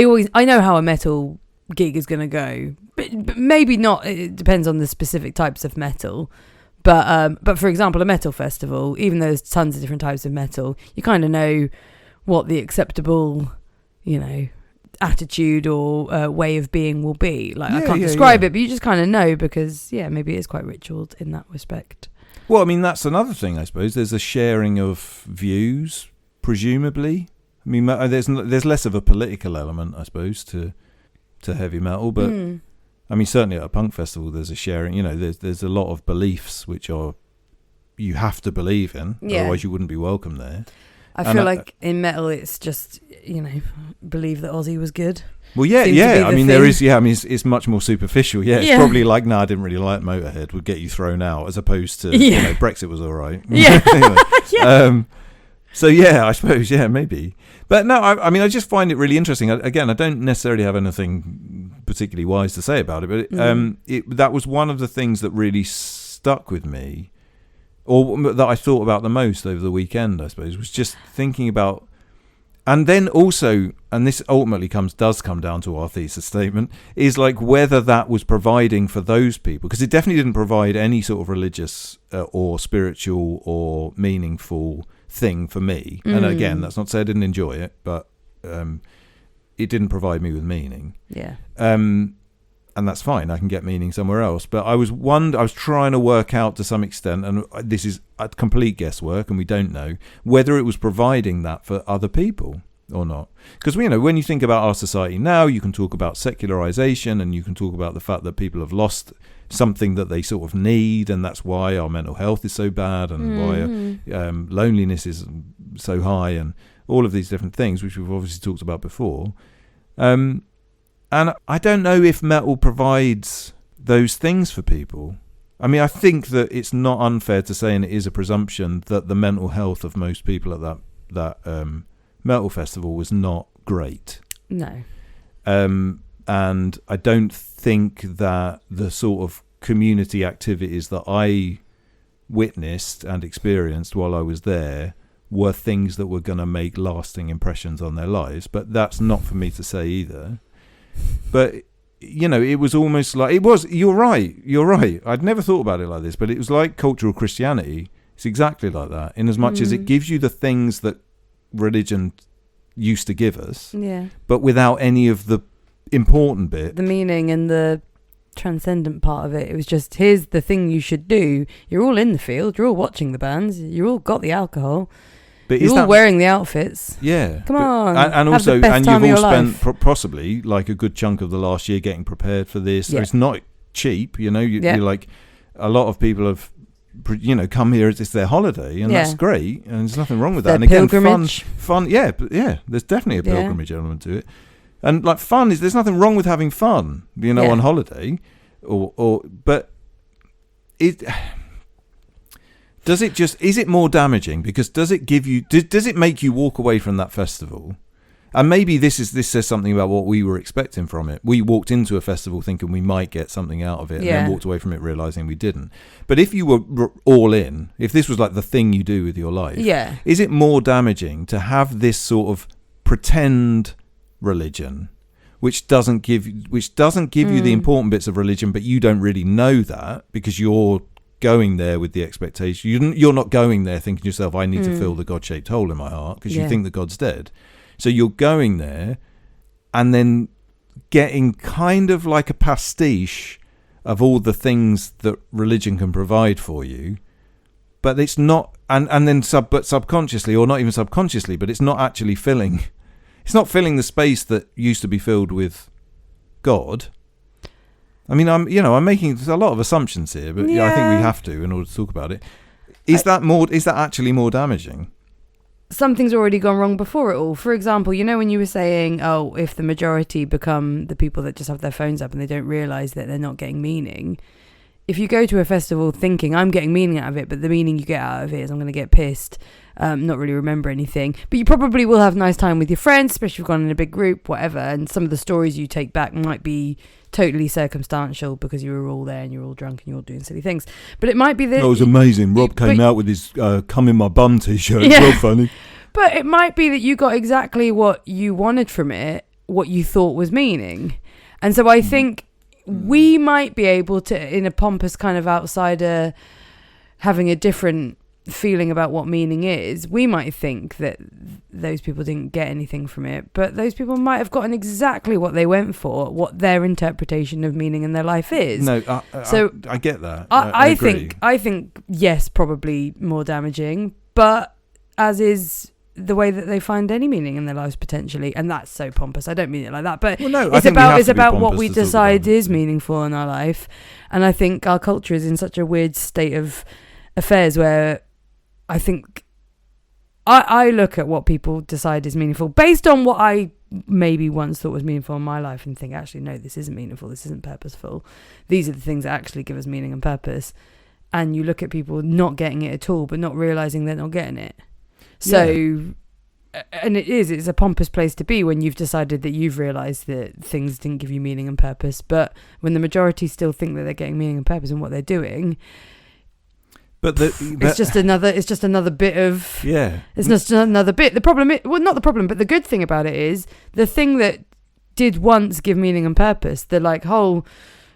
know how a metal gig is going to go, but maybe not. It depends on the specific types of metal. But for example, a metal festival, even though there's tons of different types of metal, you kind of know what the acceptable, attitude or way of being will be. Like, I can't describe it, but you just kind of know because maybe it's quite ritualed in that respect. Well, I mean, that's another thing, I suppose. There's a sharing of views, presumably. I mean, there's less of a political element, I suppose, to heavy metal, but I mean, certainly at a punk festival, there's a sharing. There's a lot of beliefs which you have to believe in, otherwise you wouldn't be welcome there. I feel like in metal, it's just believe that Ozzy was good. Well, yeah. I mean, there is. Yeah, I mean, it's much more superficial. Yeah, it's probably like, I didn't really like Motorhead. Would get you thrown out, as opposed to Brexit was all right. Yeah. Anyway, so I suppose maybe. But no, I mean, I just find it really interesting. Again, I don't necessarily have anything particularly wise to say about it, but that was one of the things that really stuck with me, or that I thought about the most over the weekend, I suppose, was just thinking about, and then also, and this ultimately does come down to our thesis statement, is like whether that was providing for those people, because it definitely didn't provide any sort of religious or spiritual or meaningful thing for me. And again, that's not to say I didn't enjoy it, but it didn't provide me with meaning. Yeah. And that's fine. I can get meaning somewhere else. But I was trying to work out to some extent, and this is a complete guesswork, and we don't know whether it was providing that for other people or not. Because when you think about our society now, you can talk about secularization, and you can talk about the fact that people have lost something that they sort of need, and that's why our mental health is so bad, and why loneliness is so high, and all of these different things, which we've obviously talked about before. And I don't know if metal provides those things for people. I mean, I think that it's not unfair to say, and it is a presumption, that the mental health of most people at that metal festival was not great. No. And I don't think that the sort of community activities that I witnessed and experienced while I was there were things that were going to make lasting impressions on their lives. But that's not for me to say either. But it was almost like you're right. I'd never thought about it like this, but it was like cultural Christianity. It's exactly like that, in as much as it gives you the things that religion used to give us, but without any of the important bit, the meaning and the transcendent part of it. It was just, here's the thing you should do. You're all in the field, you're all watching the bands, you all got the alcohol, but you're all wearing the outfits. Come on, and also, and you've all spent possibly like a good chunk of the last year getting prepared for this. It's not cheap, you're like, a lot of people have come here, it's their holiday, and that's great, and there's nothing wrong with that. And again, fun, there's definitely a pilgrimage element to it. And like fun there's nothing wrong with having fun, on holiday, but Is it more damaging? Because does it make you walk away from that festival? And maybe this says something about what we were expecting from it. We walked into a festival thinking we might get something out of it, and then walked away from it realizing we didn't. But if you were all in, if this was like the thing you do with your life, is it more damaging to have this sort of pretend religion, which doesn't give you the important bits of religion, but you don't really know that because you're going there with the expectation. You're not going there thinking to yourself, I need to fill the God-shaped hole in my heart, because you think that God's dead. So you're going there and then getting kind of like a pastiche of all the things that religion can provide for you, but it's not, but subconsciously, or not even subconsciously, but it's not actually filling the space that used to be filled with God. I mean, I'm making a lot of assumptions here, but I think we have to in order to talk about it. Is that actually more damaging? Something's already gone wrong before it all. For example, when you were saying, if the majority become the people that just have their phones up and they don't realise that they're not getting meaning. If you go to a festival thinking, I'm getting meaning out of it, but the meaning you get out of it is I'm going to get pissed, not really remember anything. But you probably will have a nice time with your friends, especially if you've gone in a big group, whatever. And some of the stories you take back might be totally circumstantial because you were all there and you're all drunk and you're all doing silly things. But it might be that... That was amazing. Rob came out with his come in my bum t-shirt. It's real funny. But it might be that you got exactly what you wanted from it, what you thought was meaning. And so I think we might be able to, in a pompous kind of outsider, having a different feeling about what meaning is, we might think that those people didn't get anything from it, but those people might have gotten exactly what they went for, what their interpretation of meaning in their life is. No, I get that. I think yes, probably more damaging, but as is the way that they find any meaning in their lives potentially, and that's so pompous. I don't mean it like that, but it's about what we decide is meaningful in our life. And I think our culture is in such a weird state of affairs where I think I look at what people decide is meaningful based on what I maybe once thought was meaningful in my life and think, actually, no, this isn't meaningful, this isn't purposeful. These are the things that actually give us meaning and purpose. And you look at people not getting it at all, but not realising they're not getting it. So, and it's a pompous place to be when you've decided that you've realised that things didn't give you meaning and purpose. But when the majority still think that they're getting meaning and purpose in what they're doing, it's just another bit of It's just another bit. The problem, not the problem, but the good thing about it is the thing that did once give meaning and purpose. The whole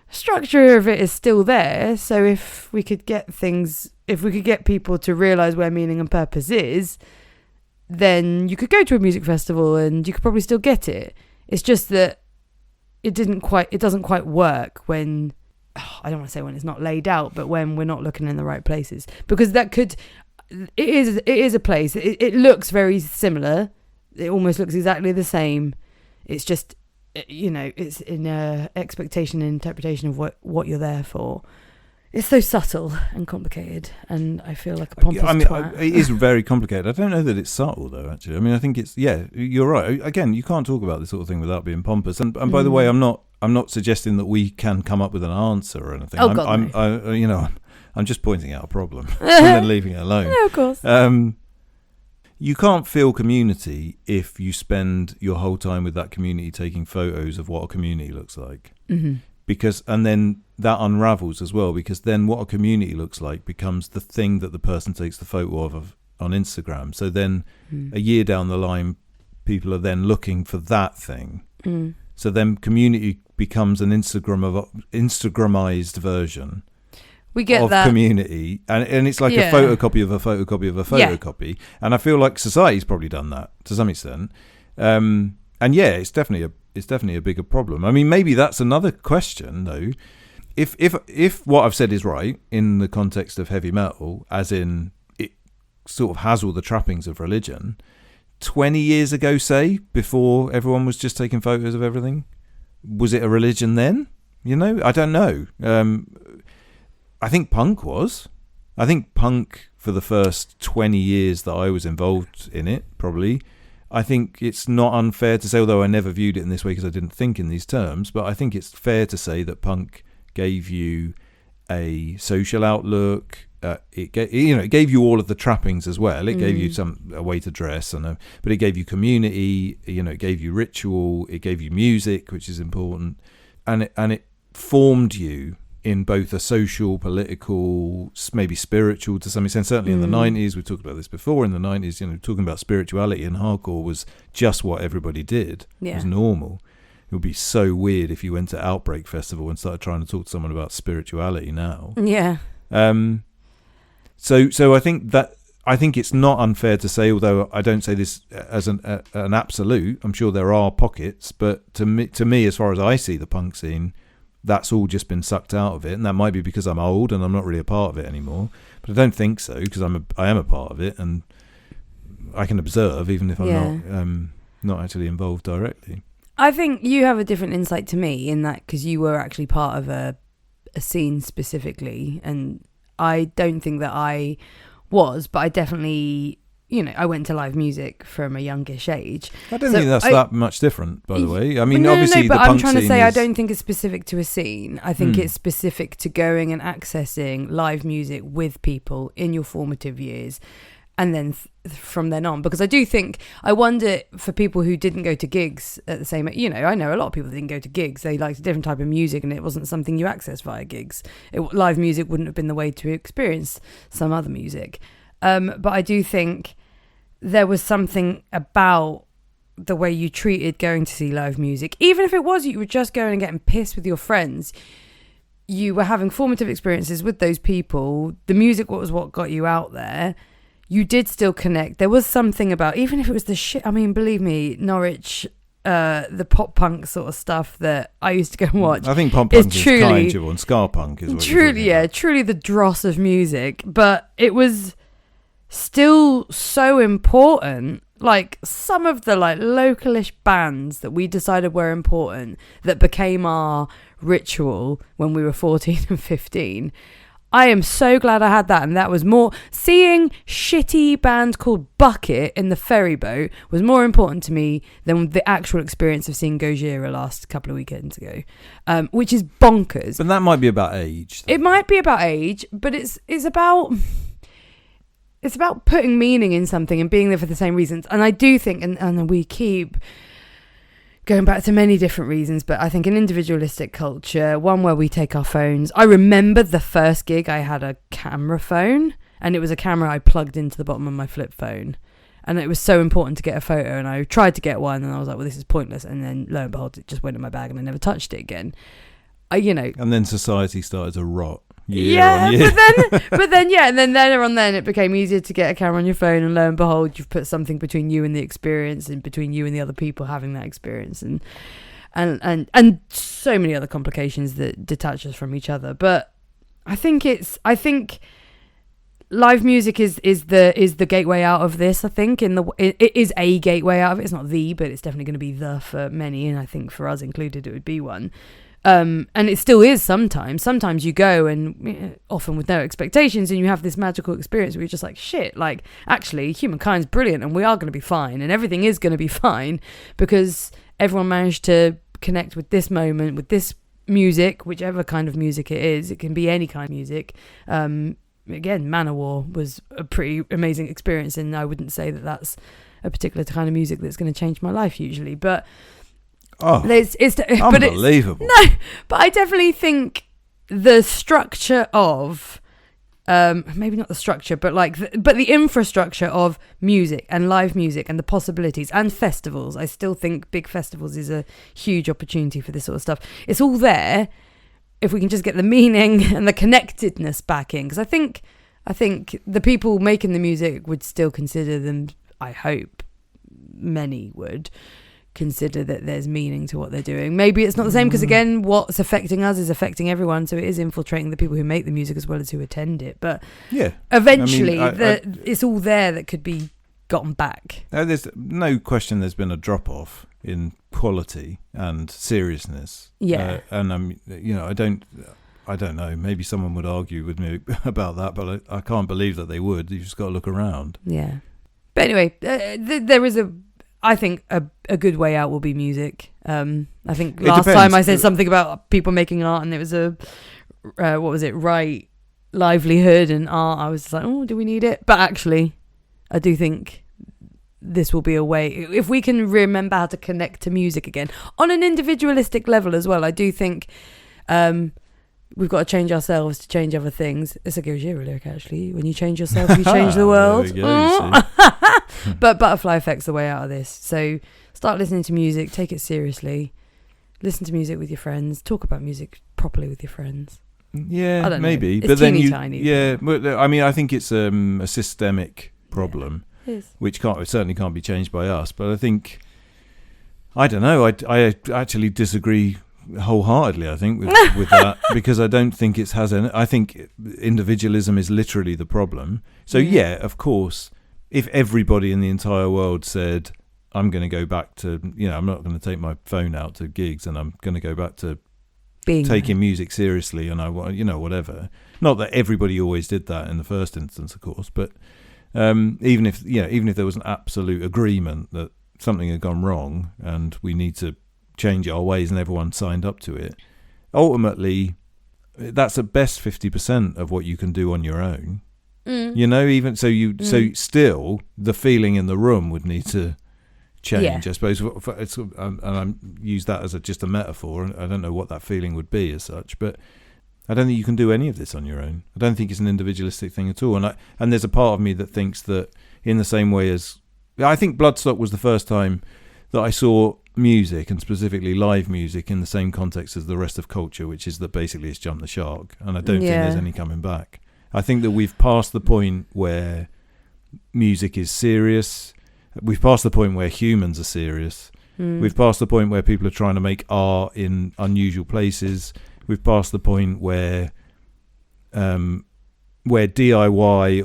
structure of it is still there. So if we could get people to realise where meaning and purpose is, then you could go to a music festival and you could probably still get it. It's just that it doesn't quite work when, I don't want to say when it's not laid out, but when we're not looking in the right places. Because it is a place. It looks very similar. It almost looks exactly the same. It's just, it's in expectation and interpretation of what you're there for. It's so subtle and complicated, and I feel like a pompous twat. It is very complicated. I don't know that it's subtle, though, actually. I mean, I think it's, you're right. Again, you can't talk about this sort of thing without being pompous. And by the way, I'm not suggesting that we can come up with an answer or anything. Oh, God, no. I'm just pointing out a problem and then leaving it alone. No, of course. You can't feel community if you spend your whole time with that community taking photos of what a community looks like. Mm-hmm. And then that unravels as well, because then what a community looks like becomes the thing that the person takes the photo of on Instagram. So then a year down the line, people are then looking for that thing. Mm. So then community becomes an Instagramized version of that community, and it's like a photocopy of a photocopy of a photocopy. And I feel like society's probably done that to some extent. It's definitely a bigger problem. I mean, maybe that's another question though. If what I've said is right in the context of heavy metal, as in it sort of has all the trappings of religion, 20 years ago, say, before everyone was just taking photos of everything, was it a religion then? I don't know. I think punk was. I think punk for the first 20 years that I was involved in it, probably. I think it's not unfair to say, although I never viewed it in this way because I didn't think in these terms, but I think it's fair to say that punk gave you a social outlook, it gave you all of the trappings as well. It gave you a way to dress, but it gave you community. It gave you ritual. It gave you music, which is important, and it formed you in both a social, political, maybe spiritual to some extent. Certainly in the 90s, we talked about this before. In the 90s, talking about spirituality and hardcore was just what everybody did. Yeah. It was normal. It would be so weird if you went to Outbreak Festival and started trying to talk to someone about spirituality now. Yeah. So I think it's not unfair to say, although I don't say this as an absolute. I'm sure there are pockets, but to me, as far as I see the punk scene, that's all just been sucked out of it, and that might be because I'm old and I'm not really a part of it anymore. But I don't think so, because I am a part of it, and I can observe even if I'm not actually involved directly. I think you have a different insight to me in that because you were actually part of a scene specifically, and I don't think that I was, but I definitely, I went to live music from a youngish age. I don't think that's that much different, by the way. I mean, obviously, but the punk I'm trying to say is... I don't think it's specific to a scene. I think it's specific to going and accessing live music with people in your formative years, and then from then on. Because I wonder for people who didn't go to gigs at the same, I know a lot of people that didn't go to gigs. They liked a different type of music, and it wasn't something you accessed via gigs. Live music wouldn't have been the way to experience some other music. But I do think there was something about the way you treated going to see live music. Even if it was you were just going and getting pissed with your friends, you were having formative experiences with those people. The music was what got you out there. You did still connect. There was something about, even if it was the shit, I mean, believe me, Norwich, the pop punk sort of stuff that I used to go and watch. I think pop punk is truly, kind of, and ska punk is what truly the dross of music. But it was still so important. Like some of the localish bands that we decided were important that became our ritual when we were 14 and 15. I am so glad I had that, and that was more, seeing shitty band called Bucket in the ferry boat was more important to me than the actual experience of seeing Gojira last couple of weekends ago, which is bonkers. But that might be about age. It might be about age, but it's about putting meaning in something and being there for the same reasons. And I do think, and we keep going back to many different reasons, but I think an individualistic culture, one where we take our phones. I remember the first gig, I had a camera phone, and it was a camera I plugged into the bottom of my flip phone. And it was so important to get a photo, and I tried to get one, and I was like, well, this is pointless. And then lo and behold, it just went in my bag, and I never touched it again. And then society started to rot. Yeah, but then and then later on it became easier to get a camera on your phone, and lo and behold, you've put something between you and the experience, and between you and the other people having that experience, and so many other complications that detach us from each other. But I think live music is the gateway out of this. I think it is a gateway out of it. It's not the, but it's definitely going to be the for many, and I think for us included, it would be one. And it still is sometimes. Sometimes you go and often with no expectations, and you have this magical experience where you're just like, shit, actually humankind's brilliant, and we are going to be fine, and everything is going to be fine because everyone managed to connect with this moment, with this music, whichever kind of music it is. It can be any kind of music. Again, Manowar was a pretty amazing experience, and I wouldn't say that that's a particular kind of music that's going to change my life usually, but it's unbelievable. But I definitely think the structure of maybe not the structure, but but the infrastructure of music and live music and the possibilities and festivals. I still think big festivals is a huge opportunity for this sort of stuff. It's all there if we can just get the meaning and the connectedness back in. Because I think the people making the music would still consider them. I hope many would consider that there's meaning to what they're doing. Maybe it's not the same because, again, what's affecting us is affecting everyone, so it is infiltrating the people who make the music as well as who attend it. But eventually it's all there that could be gotten back. There's no question there's been a drop off in quality and seriousness. And I don't know, maybe someone would argue with me about that, but I can't believe that they would. You've just got to look around. But anyway, there is I think a good way out will be music. I think last time I said something about people making art, and it was right livelihood and art, I was just like, oh, do we need it? But actually, I do think this will be a way, if we can remember how to connect to music again on an individualistic level as well. I do think we've got to change ourselves to change other things. It's a Gojira lyric, actually. When you change yourself, you change the world. But butterfly effect's the way out of this. So start listening to music, take it seriously, listen to music with your friends, talk about music properly with your friends. Yeah, I don't maybe. know. But then tiny. Yeah, I mean, I think it's a systemic problem, which certainly can't be changed by us. But I think, I don't know, I actually disagree wholeheartedly, I think, with that, because I don't think it has any. I think individualism is literally the problem. So yeah, of course, if everybody in the entire world said, I'm going to go back to, I'm not going to take my phone out to gigs, and I'm going to go back to taking music seriously, and whatever. Not that everybody always did that in the first instance, of course, but even if there was an absolute agreement that something had gone wrong and we need to change our ways, and everyone signed up to it, ultimately that's at best 50% of what you can do on your own. Even so, so still the feeling in the room would need to change, I suppose. And I'm use that as just a metaphor. I don't know what that feeling would be as such, but I don't think you can do any of this on your own. I don't think it's an individualistic thing at all. And there's a part of me that thinks that in the same way as, I think Bloodstock was the first time that I saw music, and specifically live music, in the same context as the rest of culture, which is that basically it's jumped the shark, and I don't think there's any coming back. I think that we've passed the point where music is serious. We've passed the point where humans are serious. We've passed the point where people are trying to make art in unusual places. We've passed the point where DIY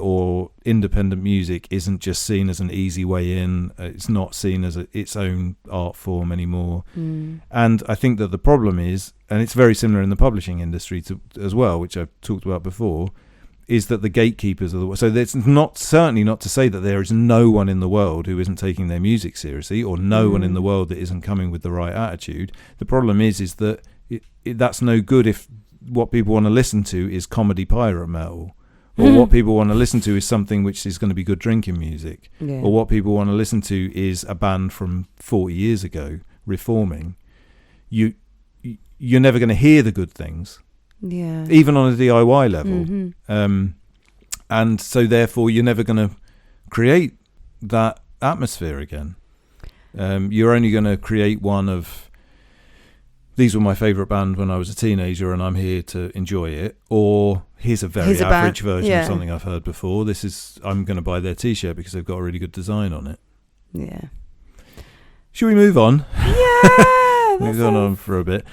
or independent music isn't just seen as an easy way in. It's not seen as its own art form anymore. And I think that the problem is, and it's very similar in the publishing industry as well, which I've talked about before, is that the gatekeepers are so it's certainly not to say that there is no one in the world who isn't taking their music seriously, or no one in the world that isn't coming with the right attitude. The problem is that that's no good if what people want to listen to is comedy pirate metal, or what people want to listen to is something which is going to be good drinking music, or what people want to listen to is a band from 40 years ago reforming. You're never going to hear the good things. Yeah. Even on a DIY level. And so therefore you're never going to create that atmosphere again. You're only going to create one of, these were my favourite band when I was a teenager and I'm here to enjoy it, or here's a very average version of something I've heard before. I'm going to buy their t-shirt because they've got a really good design on it. Yeah. Should we move on? Yeah. We've gone on for a bit.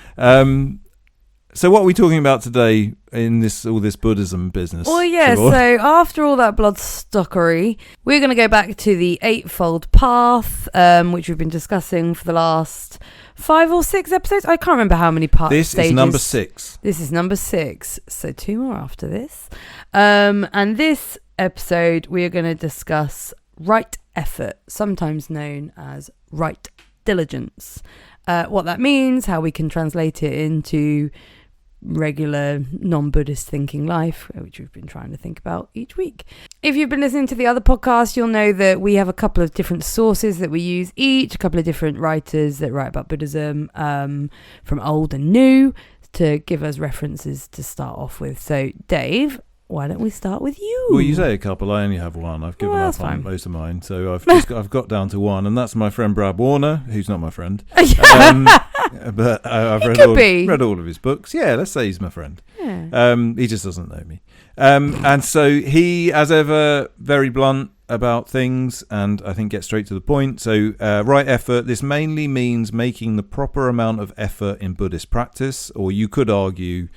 So what are we talking about today in all this Buddhism business? Well, yeah, so after all that bloodstockery, we're going to go back to the Eightfold Path, which we've been discussing for the last 5 or 6 episodes. I can't remember how many parts. This is number 6. This is number 6, so 2 more after this. And this episode, we are going to discuss right effort, sometimes known as right diligence. What that means, how we can translate it into regular non-Buddhist thinking life, which we've been trying to think about each week. If you've been listening to the other podcasts, you'll know that we have a couple of different sources that we use each, a couple of different writers that write about Buddhism, from old and new, to give us references to start off with. So Dave, why don't we start with you? Well, you say a couple, I only have one. I've given up on most of mine, so I've got down to one, and that's my friend Brad Warner, who's not my friend. But I've read all of his books. Yeah, let's say he's my friend. Yeah. He just doesn't know me. And so he, as ever, very blunt about things, and I think gets straight to the point. So right effort, this mainly means making the proper amount of effort in Buddhist practice, or you could argue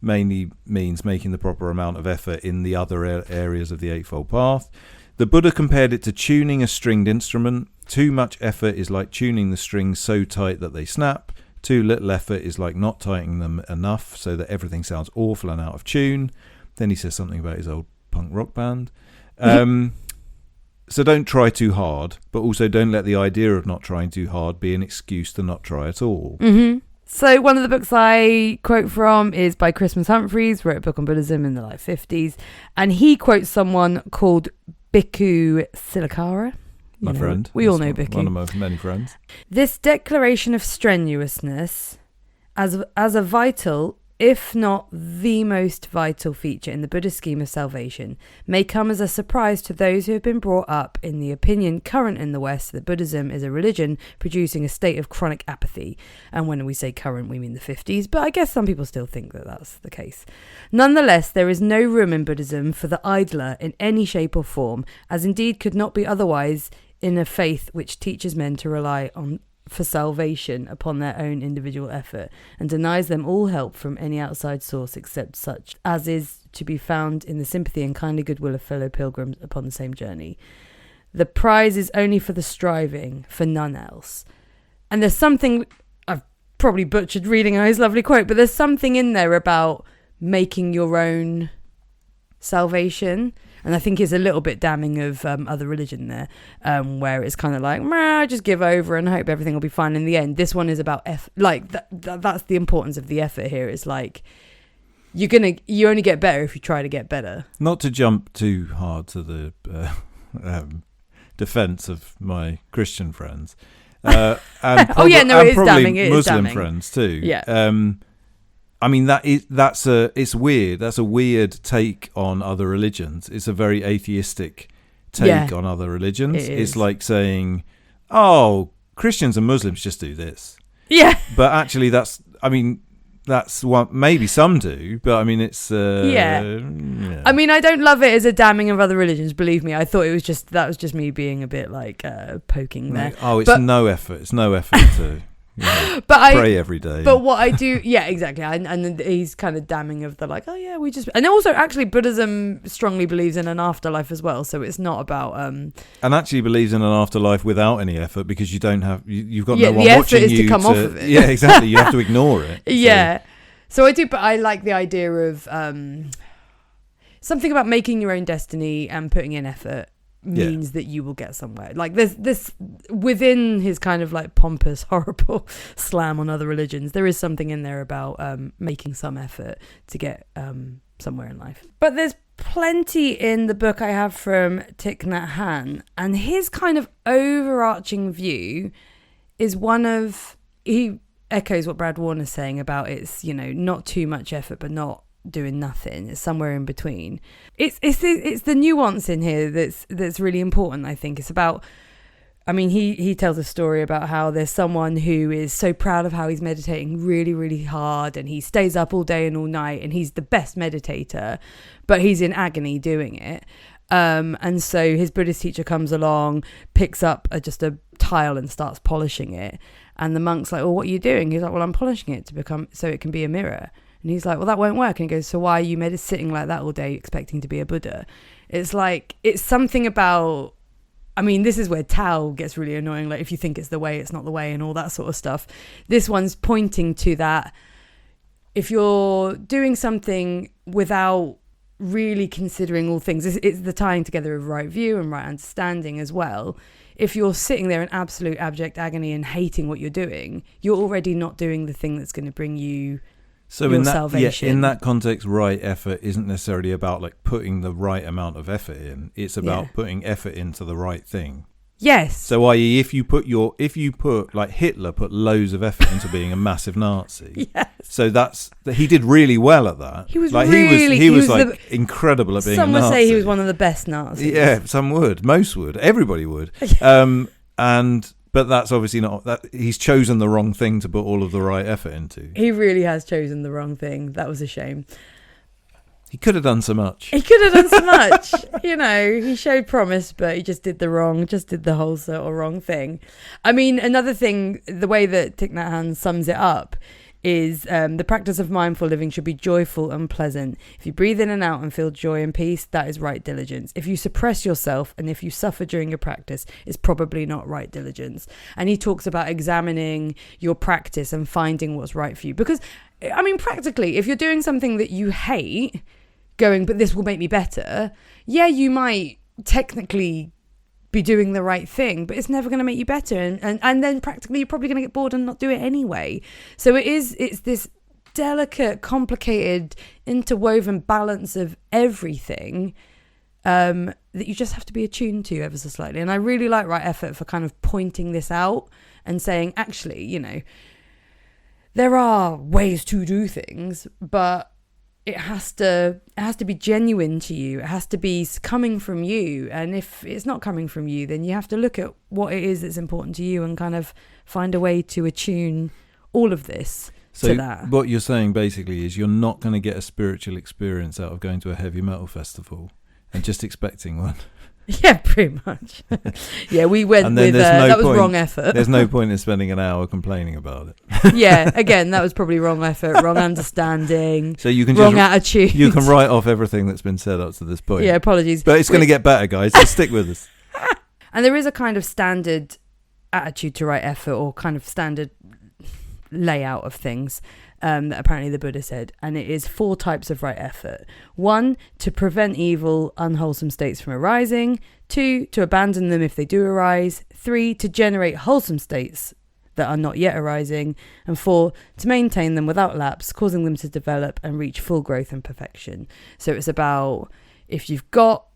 mainly means making the proper amount of effort in the other areas of the Eightfold Path. The Buddha compared it to tuning a stringed instrument. Too much effort is like tuning the strings so tight that they snap. Too little effort is like not tightening them enough so that everything sounds awful and out of tune. Then he says something about his old punk rock band. So don't try too hard, but also don't let the idea of not trying too hard be an excuse to not try at all. So one of the books I quote from is by Christmas Humphreys, wrote a book on Buddhism in the 50s. And he quotes someone called Bhikkhu Silakara. My friend. We all know Bhikkhu. One of my many friends. This declaration of strenuousness as a vital, if not the most vital feature in the Buddhist scheme of salvation, may come as a surprise to those who have been brought up in the opinion current in the West that Buddhism is a religion producing a state of chronic apathy. And when we say current, we mean the 50s, but I guess some people still think that that's the case. Nonetheless, there is no room in Buddhism for the idler in any shape or form, as indeed could not be otherwise in a faith which teaches men to rely on for salvation upon their own individual effort and denies them all help from any outside source except such as is to be found in the sympathy and kindly goodwill of fellow pilgrims upon the same journey. The prize is only for the striving, for none else. And there's something, I've probably butchered reading his lovely quote, but there's something in there about making your own salvation. And I think it's a little bit damning of other religion there, where it's kind of like, just give over and hope everything will be fine in the end. This one is about that's the importance of the effort here. It's like you only get better if you try to get better. Not to jump too hard to the defense of my Christian friends, and probably Muslim friends too. Yeah. I mean it's weird. That's a weird take on other religions. It's a very atheistic take on other religions. It's like saying, "Oh, Christians and Muslims just do this." Yeah. But actually, that's what maybe some do. But I mean, it's yeah. I mean, I don't love it as a damning of other religions. Believe me, I thought that was just me being a bit like poking there. Oh, it's no effort. It's no effort to. But pray every day. But what I do, exactly. And he's kind of damning of the like, we just. And also, actually, Buddhism strongly believes in an afterlife as well. So it's not about. And actually believes in an afterlife without any effort because you don't have. You've got no one watching you. The effort is to come off of it. Yeah, exactly. You have to ignore it. Yeah. So I do, but I like the idea of something about making your own destiny and putting in effort. Means that you will get somewhere. Like there's this within his kind of like pompous, horrible slam on other religions. There is something in there about making some effort to get somewhere in life. But there's plenty in the book I have from Thich Nhat Hanh, and his kind of overarching view is he echoes what Brad Warner's saying about it's not too much effort, but not doing nothing. It's somewhere in between. It's the nuance in here that's really important. I think it's about. I mean, he tells a story about how there's someone who is so proud of how he's meditating really, really hard, and he stays up all day and all night, and he's the best meditator, but he's in agony doing it. And so his Buddhist teacher comes along, picks up just a tile and starts polishing it, and the monk's like, "Well, what are you doing?" He's like, "Well, I'm polishing it so it can be a mirror." And he's like, "Well, that won't work." And he goes, "So why are you sitting like that all day expecting to be a Buddha?" It's like, it's something about, I mean, this is where Tao gets really annoying. Like, if you think it's the way, it's not the way and all that sort of stuff. This one's pointing to that. If you're doing something without really considering all things, it's the tying together of right view and right understanding as well. If you're sitting there in absolute abject agony and hating what you're doing, you're already not doing the thing that's going to bring you salvation. In that context, right effort isn't necessarily about like putting the right amount of effort in. It's about putting effort into the right thing. Yes. So, i.e., if you put like Hitler put loads of effort into being a massive Nazi. Yes. So he did really well at that. He was like really, he was incredible at being a Nazi. Some would say he was one of the best Nazis. Yeah, some would, most would, everybody would. But that's obviously not that. He's chosen the wrong thing to put all of the right effort into. He really has chosen the wrong thing. That was a shame. He could have done so much. He showed promise, but he just did the whole sort of wrong thing. I mean, another thing, the way that Thich Nhat Hanh sums it up is the practice of mindful living should be joyful and pleasant. If you breathe in and out and feel joy and peace, that is right diligence. If you suppress yourself and if you suffer during your practice, it's probably not right diligence. And he talks about examining your practice and finding what's right for you. Because, I mean, practically, if you're doing something that you hate, but this will make me better, you might technically be doing the right thing, but it's never going to make you better. And then practically you're probably going to get bored and not do it anyway. So it's this delicate, complicated, interwoven balance of everything that you just have to be attuned to ever so slightly. And I really like Right Effort for kind of pointing this out and saying, actually, you know, there are ways to do things, but it has to be genuine to you. It has to be coming from you. And if it's not coming from you, then you have to look at what it is that's important to you and kind of find a way to attune all of this to that. So what you're saying basically is you're not going to get a spiritual experience out of going to a heavy metal festival and just expecting one. Yeah, pretty much. Yeah, we went with that was wrong effort. There's no point in spending an hour complaining about it. Yeah, again, that was probably wrong effort, wrong understanding, so you can wrong attitude. You can write off everything that's been said up to this point. Yeah, apologies. But it's going to get better, guys, so stick with us. And there is a kind of standard attitude to Right Effort, or kind of standard layout of things that apparently the Buddha said, and it is 4 types of right effort. 1, to prevent evil, unwholesome states from arising. 2, to abandon them if they do arise. 3, to generate wholesome states that are not yet arising. And 4, to maintain them without lapse, causing them to develop and reach full growth and perfection. So it's about, if you've got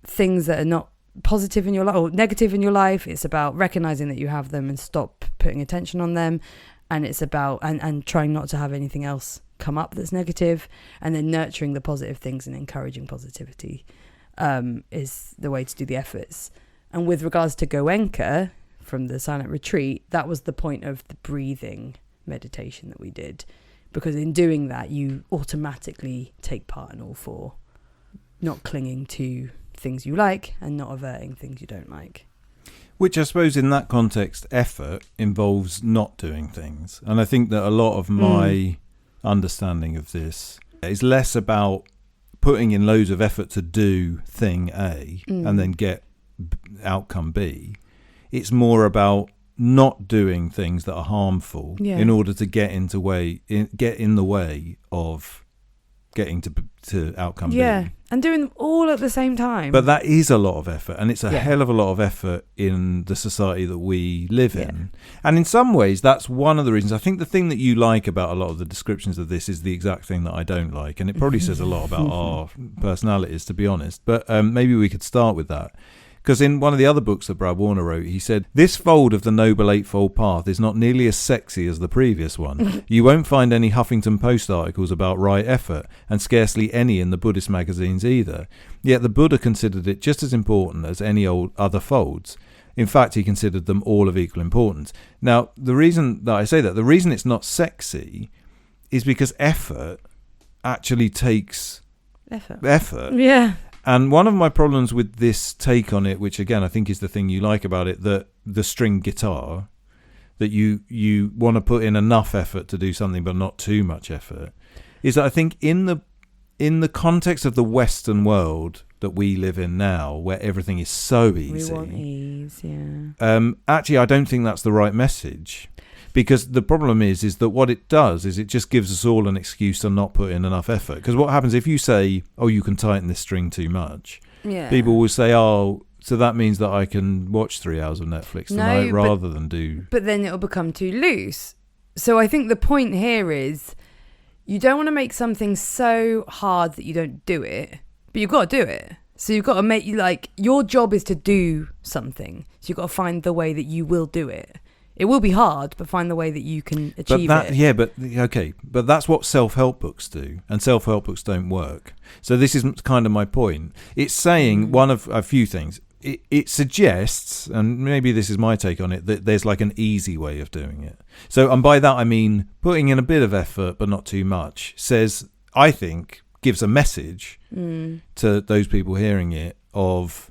things that are not positive in your life or negative in your life, it's about recognizing that you have them and stop putting attention on them. And it's about and trying not to have anything else come up that's negative, and then nurturing the positive things and encouraging positivity is the way to do the efforts. And with regards to Goenka from the silent retreat, that was the point of the breathing meditation that we did, because in doing that you automatically take part in all 4, not clinging to things you like and not averting things you don't like. Which I suppose in that context, effort involves not doing things. And I think that a lot of my understanding of this is less about putting in loads of effort to do thing A and then get outcome B. It's more about not doing things that are harmful in order to get in the way of getting to outcome B. Yeah, and doing them all at the same time. But that is a lot of effort, and it's a hell of a lot of effort in the society that we live in. And in some ways, that's one of the reasons. I think the thing that you like about a lot of the descriptions of this is the exact thing that I don't like, and it probably says a lot about our personalities, to be honest. But maybe we could start with that. Because in one of the other books that Brad Warner wrote, he said, this fold of the Noble Eightfold Path is not nearly as sexy as the previous one. You won't find any Huffington Post articles about right effort, and scarcely any in the Buddhist magazines either. Yet the Buddha considered it just as important as any other folds. In fact, he considered them all of equal importance. Now, the reason that I say that, the reason it's not sexy is because effort actually takes effort. Yeah. And one of my problems with this take on it, which again I think is the thing you like about it, that the string guitar, that you want to put in enough effort to do something but not too much effort, is that I think in the context of the Western world that we live in now, where everything is so easy, we want ease, yeah. Actually, I don't think that's the right message. Because the problem is that what it does is it just gives us all an excuse to not put in enough effort. Because what happens if you say, oh, you can tighten this string too much? Yeah. People will say, oh, so that means that I can watch 3 hours of Netflix tonight rather than do... But then it'll become too loose. So I think the point here is you don't want to make something so hard that you don't do it, but you've got to do it. So you've got to make your job is to do something. So you've got to find the way that you will do it. It will be hard, but find the way that you can achieve it. Yeah, but that's what self-help books do, and self-help books don't work. So this is kind of my point. It's saying one of a few things. It suggests, and maybe this is my take on it, that there's like an easy way of doing it. So, and by that I mean putting in a bit of effort, but not too much. I think, gives a message to those people hearing it of,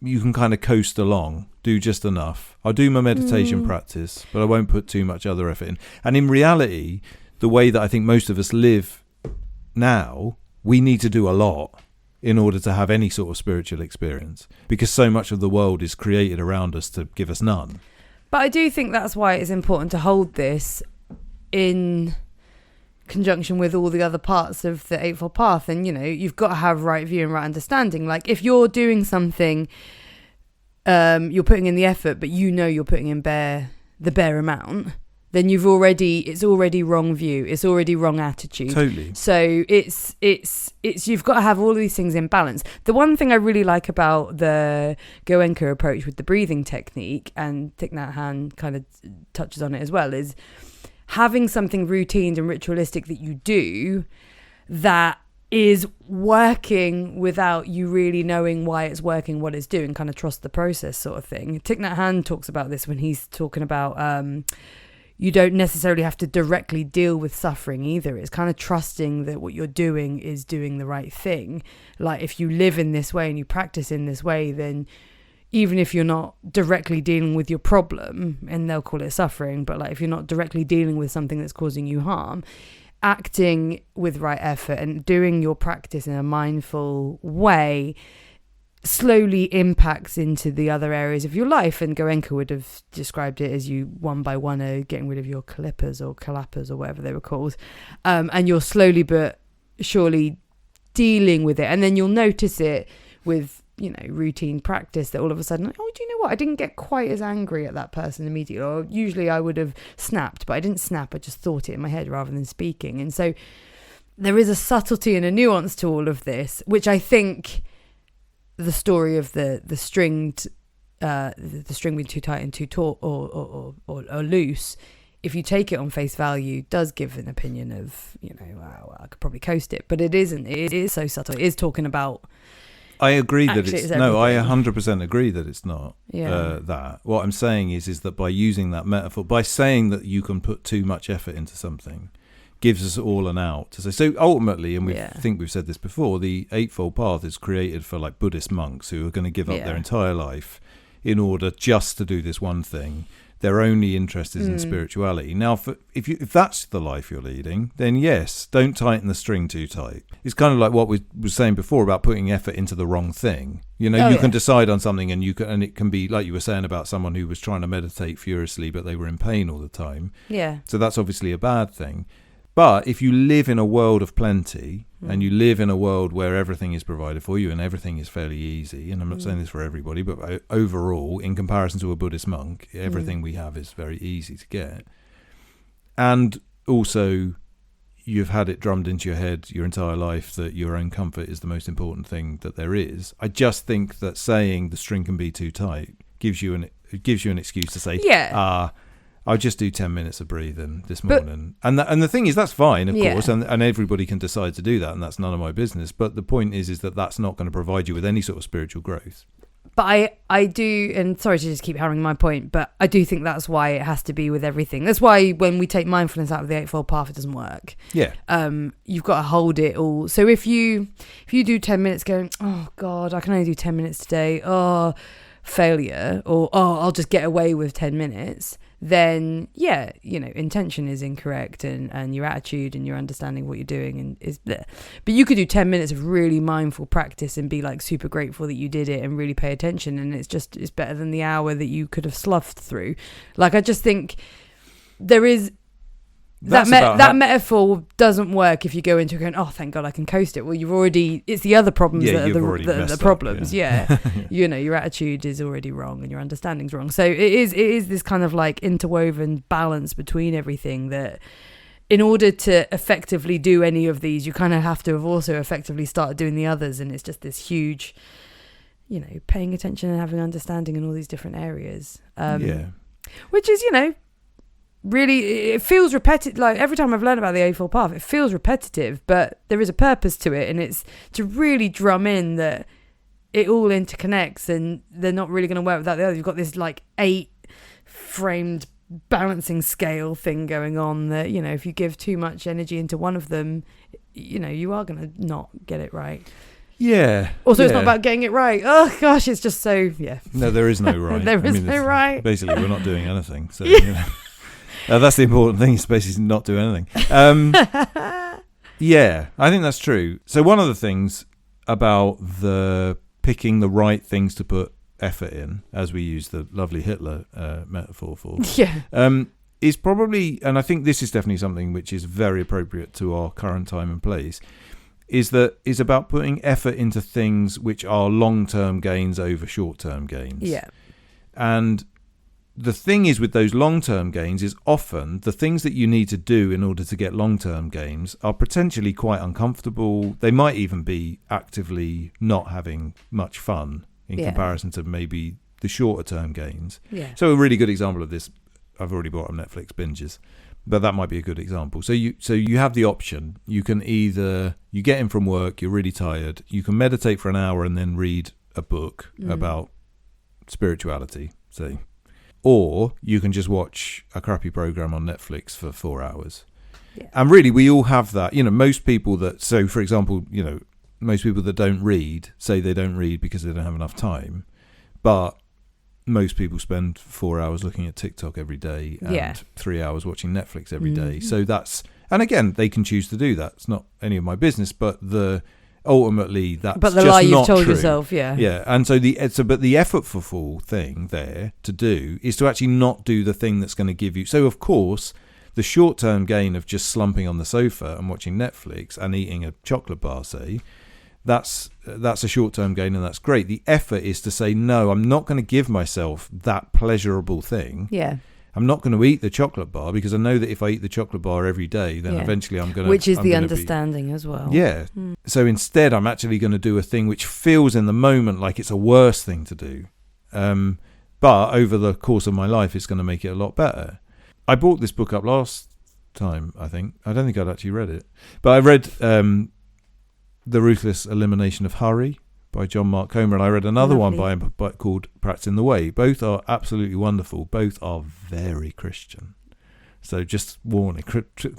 you can kind of coast along, do just enough. I'll do my meditation practice, but I won't put too much other effort in. And in reality, the way that I think most of us live now, we need to do a lot in order to have any sort of spiritual experience, because so much of the world is created around us to give us none. But I do think that's why it's important to hold this in conjunction with all the other parts of the Eightfold Path. And, you've got to have right view and right understanding. Like, if you're doing something you're putting in the effort, but you're putting in the bare amount, then it's already wrong view. It's already wrong attitude. Totally. So it's you've got to have all of these things in balance. The one thing I really like about the Goenka approach with the breathing technique, and Thich Nhat Hanh kind of touches on it as well, is having something routine and ritualistic that you do that is working without you really knowing why it's working, what it's doing, kind of trust the process sort of thing. Thich Nhat Hanh talks about this when he's talking about you don't necessarily have to directly deal with suffering either. It's kind of trusting that what you're doing is doing the right thing. Like if you live in this way and you practice in this way, then even if you're not directly dealing with your problem, and they'll call it suffering, but like if you're not directly dealing with something that's causing you harm, acting with right effort and doing your practice in a mindful way slowly impacts into the other areas of your life. And Goenka would have described it as you one by one are getting rid of your kalipas or kalapas or whatever they were called, and you're slowly but surely dealing with it. And then you'll notice it with routine practice that all of a sudden, oh, do you know what, I didn't get quite as angry at that person immediately, or usually I would have snapped, but I didn't snap, I just thought it in my head rather than speaking. And so there is a subtlety and a nuance to all of this, which I think the story of the string being too tight and too taut or loose, if you take it on face value, does give an opinion of wow, I could probably coast it, but it isn't. It is so subtle. It is talking about. I agree that it's no. I 100% agree that it's not that. What I'm saying is that by using that metaphor, by saying that you can put too much effort into something, gives us all an out to say. So ultimately, and I think we've said this before, the Eightfold Path is created for like Buddhist monks who are going to give up their entire life in order just to do this one thing. They're only interested in spirituality. Now, if that's the life you're leading, then yes, don't tighten the string too tight. It's kind of like what we were saying before about putting effort into the wrong thing. You can decide on something, and it can be like you were saying about someone who was trying to meditate furiously, but they were in pain all the time. Yeah. So that's obviously a bad thing. But if you live in a world of plenty and you live in a world where everything is provided for you and everything is fairly easy, and I'm not saying this for everybody, but overall, in comparison to a Buddhist monk, everything we have is very easy to get. And also, you've had it drummed into your head your entire life that your own comfort is the most important thing that there is. I just think that saying the string can be too tight gives you an excuse to say, I'll just do 10 minutes of breathing this morning. And the thing is, that's fine, of course, and everybody can decide to do that, and that's none of my business. But the point is that that's not going to provide you with any sort of spiritual growth. But I do, and sorry to just keep hammering my point, but I do think that's why it has to be with everything. That's why when we take mindfulness out of the Eightfold Path, it doesn't work. Yeah. You've got to hold it all. So if you do 10 minutes going, oh, God, I can only do 10 minutes today, oh, failure, or oh, I'll just get away with 10 minutes, then intention is incorrect, and your attitude and your understanding of what you're doing and is there. But you could do 10 minutes of really mindful practice and be like super grateful that you did it and really pay attention, and it's better than the hour that you could have sloughed through. Like, I just think there is that metaphor does't work if you go into going, oh, thank God I can coast it. Well, it's the other problems that are the problems. Your attitude is already wrong and your understanding's wrong. So it is this kind of like interwoven balance between everything that in order to effectively do any of these, you kind of have to have also effectively started doing the others. And it's just this huge, paying attention and having understanding in all these different areas. Which is, really, it feels repetitive. Like every time I've learned about the Eightfold Path, it feels repetitive, but there is a purpose to it, and it's to really drum in that it all interconnects, and they're not really going to work without the other. You've got this like 8-framed balancing scale thing going on that, if you give too much energy into one of them, you are going to not get it right. Yeah. Also, it's not about getting it right. Oh gosh, it's just so No, there is no right. There is no right. Basically, we're not doing anything. So that's the important thing, is basically not do anything. I think that's true. So one of the things about the picking the right things to put effort in, as we use the lovely Hitler metaphor for, is probably, and I think this is definitely something which is very appropriate to our current time and place, is about putting effort into things which are long-term gains over short-term gains. Yeah. And the thing is with those long-term gains is often the things that you need to do in order to get long-term gains are potentially quite uncomfortable. They might even be actively not having much fun in comparison to maybe the shorter-term gains. Yeah. So a really good example of this, I've already brought up Netflix binges, but that might be a good example. So you have the option. You can either, you get in from work, you're really tired, you can meditate for an hour and then read a book about spirituality, say. Or you can just watch a crappy program on Netflix for 4 hours. Yeah. And really, we all have that. Most people that, so for example, most people that don't read say they don't read because they don't have enough time. But most people spend 4 hours looking at TikTok every day and 3 hours watching Netflix every day. So that's, and again, they can choose to do that. It's not any of my business, but ultimately that's but the just lie you've not told true. Yourself, yeah. And so but the effortful thing there to do is to actually not do the thing that's going to give you. So of course, the short-term gain of just slumping on the sofa and watching Netflix and eating a chocolate bar, say, that's a short-term gain and that's great. The effort is to say, no, I'm not going to give myself that pleasurable thing. Yeah. I'm not going to eat the chocolate bar because I know that if I eat the chocolate bar every day, then eventually I'm going to... Which is the understanding as well. Yeah. So instead, I'm actually going to do a thing which feels in the moment like it's a worse thing to do. But over the course of my life, it's going to make it a lot better. I bought this book up last time, I think. I don't think I'd actually read it. But I read The Ruthless Elimination of Hurry by John Mark Comer, and I read another one by him called Practicing the Way. Both are absolutely wonderful. Both are very Christian. So just warning,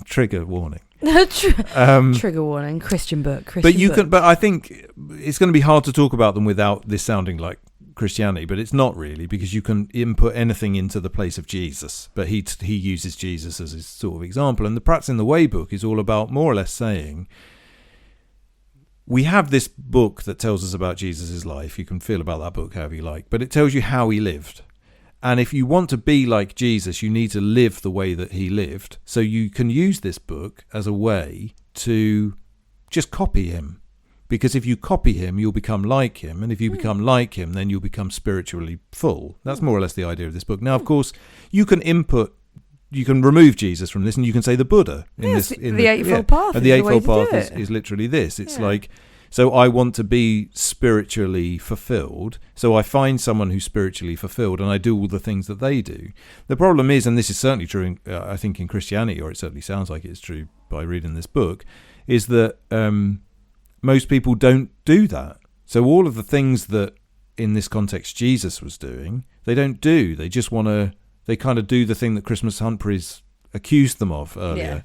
trigger warning. Trigger warning, Christian book. But I think it's going to be hard to talk about them without this sounding like Christianity, but it's not really, because you can input anything into the place of Jesus, but he uses Jesus as his sort of example. And the Practicing the Way book is all about more or less saying, we have this book that tells us about Jesus' life. You can feel about that book however you like, but it tells you how he lived. And if you want to be like Jesus, you need to live the way that he lived. So you can use this book as a way to just copy him. Because if you copy him, you'll become like him. And if you become like him, then you'll become spiritually full. That's more or less the idea of this book. Now, of course, you can remove Jesus from this and you can say the Buddha. The Eightfold Path. And the Eightfold Path is literally this. It's like, so I want to be spiritually fulfilled. So I find someone who's spiritually fulfilled and I do all the things that they do. The problem is, and this is certainly true, I think in Christianity, or it certainly sounds like it's true by reading this book, is that most people don't do that. So all of the things that in this context Jesus was doing, they don't do. They just want to, they kind of do the thing that Christmas Humphreys accused them of earlier. Yeah.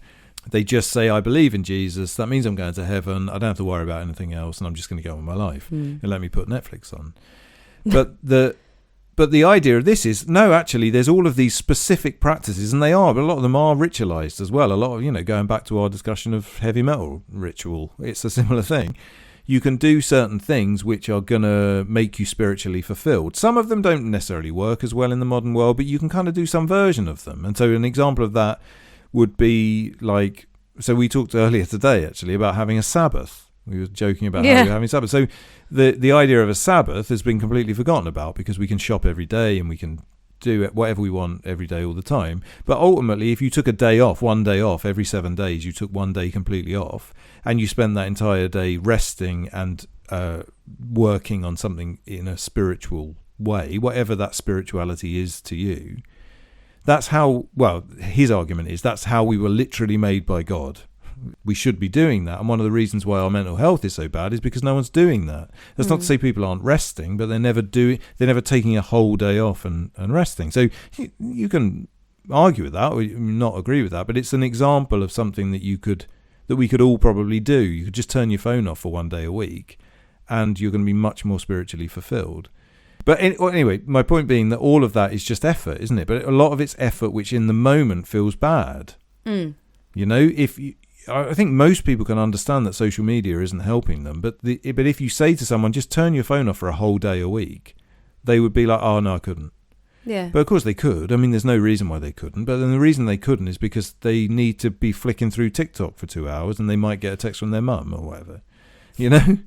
They just say, I believe in Jesus. That means I'm going to heaven. I don't have to worry about anything else, and I'm just going to go on with my life and let me put Netflix on. But the idea of this is, no, actually, there's all of these specific practices, and they are, but a lot of them are ritualized as well. A lot of, going back to our discussion of heavy metal ritual, it's a similar thing. You can do certain things which are going to make you spiritually fulfilled. Some of them don't necessarily work as well in the modern world, but you can kind of do some version of them. And so an example of that would be like, so we talked earlier today actually about having a Sabbath. We were joking about how we're having Sabbath. So the idea of a Sabbath has been completely forgotten about because we can shop every day and we can do whatever we want every day all the time. But ultimately, if you took a day off, one day off every 7 days, you took one day completely off and you spend that entire day resting and working on something in a spiritual way, whatever that spirituality is to you, that's how, well, his argument is that's how we were literally made by God. We should be doing that. And one of the reasons why our mental health is so bad is because no one's doing that. That's not to say people aren't resting, but they're never taking a whole day off and resting. So you can argue with that or not agree with that, but it's an example of something that we could all probably do. You could just turn your phone off for one day a week and you're going to be much more spiritually fulfilled. But anyway, my point being that all of that is just effort, isn't it? But a lot of it's effort which in the moment feels bad. I think most people can understand that social media isn't helping them. But if you say to someone, just turn your phone off for a whole day a week, they would be like, oh, no, I couldn't. Yeah. But of course they could. I mean, there's no reason why they couldn't. But then the reason they couldn't is because they need to be flicking through TikTok for 2 hours and they might get a text from their mum or whatever. you know,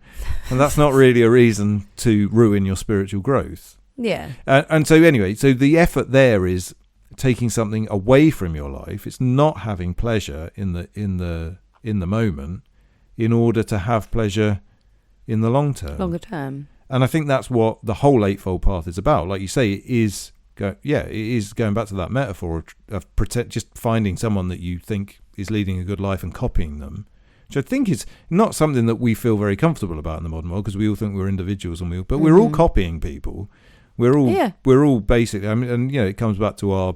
and that's not really a reason to ruin your spiritual growth. Yeah. And so anyway, so the effort there is taking something away from your life. It's not having pleasure in the moment in order to have pleasure in the long term. Longer term. And I think that's what the whole Eightfold Path is about. Like you say, it is going back to that metaphor of just finding someone that you think is leading a good life and copying them, which I think is not something that we feel very comfortable about in the modern world, because we all think we're individuals but we're all copying people. We're all basically, I mean, and you know, it comes back to our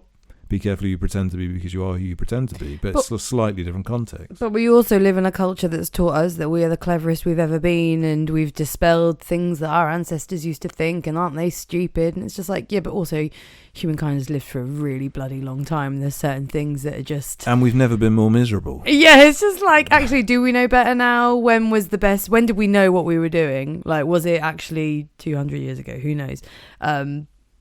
be careful who you pretend to be, because you are who you pretend to be, but it's a slightly different context. But we also live in a culture that's taught us that we are the cleverest we've ever been, and we've dispelled things that our ancestors used to think, and aren't they stupid? And it's just like, yeah, but also humankind has lived for a really bloody long time, and there's certain things that are just... And we've never been more miserable. Yeah, it's just like, actually, do we know better now? When was the best? When did we know what we were doing? Like, was it actually 200 years ago? Who knows?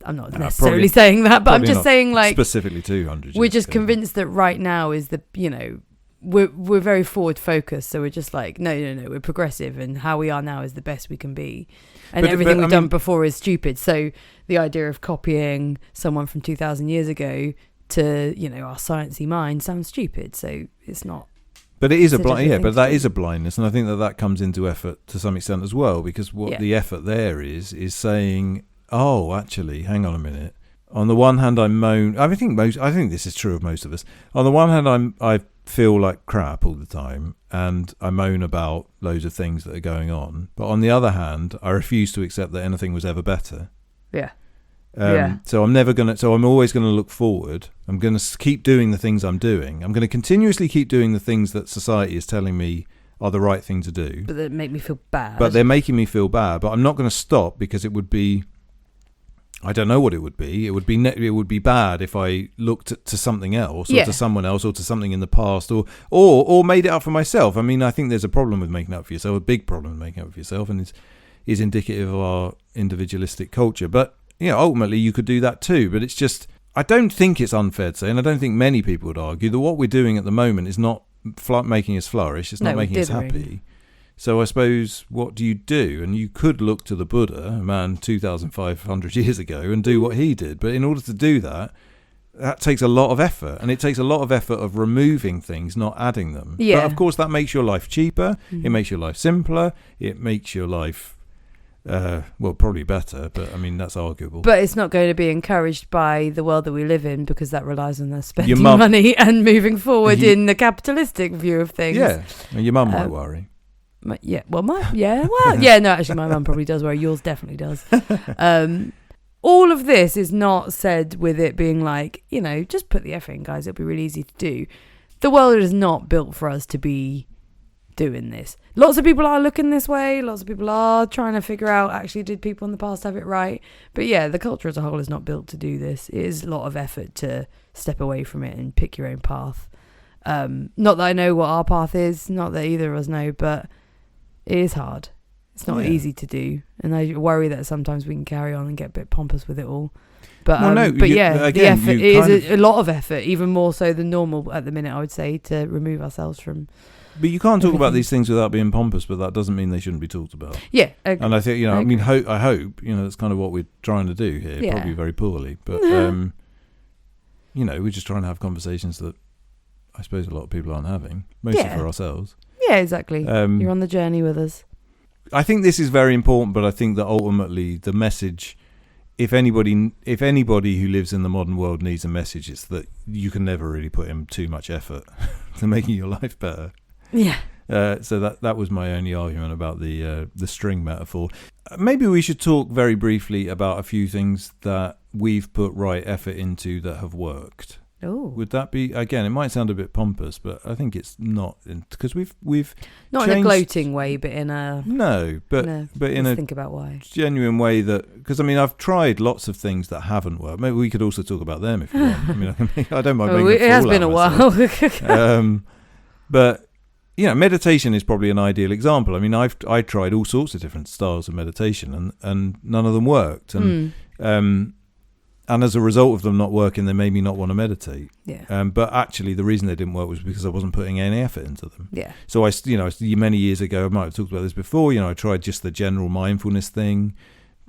I'm not necessarily saying that, but I'm just saying, like, specifically 200 years we're just ago. Convinced that right now is the, you know, we're very forward focused, so we're just like, no, we're progressive, and how we are now is the best we can be, and everything we've done before is stupid. So the idea of copying someone from 2,000 years ago to, you know, our sciencey mind sounds stupid, so it's not. But it is that is a blindness, and I think that comes into effort to some extent as well, because what the effort there is saying, oh, actually, hang on a minute. On the one hand, I think this is true of most of us. On the one hand, I feel like crap all the time, and I moan about loads of things that are going on. But on the other hand, I refuse to accept that anything was ever better. Yeah. So I'm always going to look forward. I'm going to keep doing the things I'm doing. I'm going to continuously keep doing the things that society is telling me are the right thing to do. But they make me feel bad. But they're making me feel bad. But I'm not going to stop, because it would be... I don't know what it would be. It would be bad if I looked to something else, or to someone else, or to something in the past, or made it up for myself. I mean, I think there's a problem with making up for yourself, a big problem with making up for yourself, and is indicative of our individualistic culture. But you know, ultimately, you could do that too. But it's just, I don't think it's unfair to say, and I don't think many people would argue, that what we're doing at the moment is not making us flourish. It's not making us happy. So I suppose, what do you do? And you could look to the Buddha, a man 2,500 years ago, and do what he did. But in order to do that takes a lot of effort. And it takes a lot of effort of removing things, not adding them. Yeah. But of course, that makes your life cheaper. It makes your life simpler. It makes your life, probably better. But I mean, that's arguable. But it's not going to be encouraged by the world that we live in, because that relies on us spending money and moving forward in the capitalistic view of things. Yeah. And your mum might worry. No, actually my mum probably does worry. Yours definitely does. All of this is not said with it being like, you know, just put the effort in, guys, it'll be really easy to do. The world is not built for us to be doing this. Lots of people are looking this way, lots of people are trying to figure out, actually, did people in the past have it right? But yeah, the culture as a whole is not built to do this. It is a lot of effort to step away from it and pick your own path. Not that I know what our path is, not that either of us know, but it is hard. It's not easy to do, and I worry that sometimes we can carry on and get a bit pompous with it all. But the effort is a lot of effort, even more so than normal at the minute, I would say, to remove ourselves from. But you can't talk about these things without being pompous, but that doesn't mean they shouldn't be talked about. Yeah, and I think, you know, I hope, you know, that's kind of what we're trying to do here, probably very poorly, but you know, we're just trying to have conversations that I suppose a lot of people aren't having, mostly for ourselves. Yeah, exactly. You're on the journey with us. I think this is very important, but I think that ultimately the message, if anybody who lives in the modern world needs a message, it's that you can never really put in too much effort to making your life better. Yeah. So that was my only argument about the string metaphor. Maybe we should talk very briefly about a few things that we've put right effort into that have worked. Oh, would that be, again, it might sound a bit pompous, but I think it's not, because we've not changed, in a gloating way, but in a in a think about why genuine way, that, because I mean, I've tried lots of things that haven't worked. Maybe we could also talk about them if you want. I mean, I don't mind making it has been a while. But you know, meditation is probably an ideal example. I mean, I tried all sorts of different styles of meditation, and none of them worked, and And as a result of them not working, they made me not want to meditate. Yeah. But actually, the reason they didn't work was because I wasn't putting any effort into them. Yeah. So many years ago, I might have talked about this before. I tried just the general mindfulness thing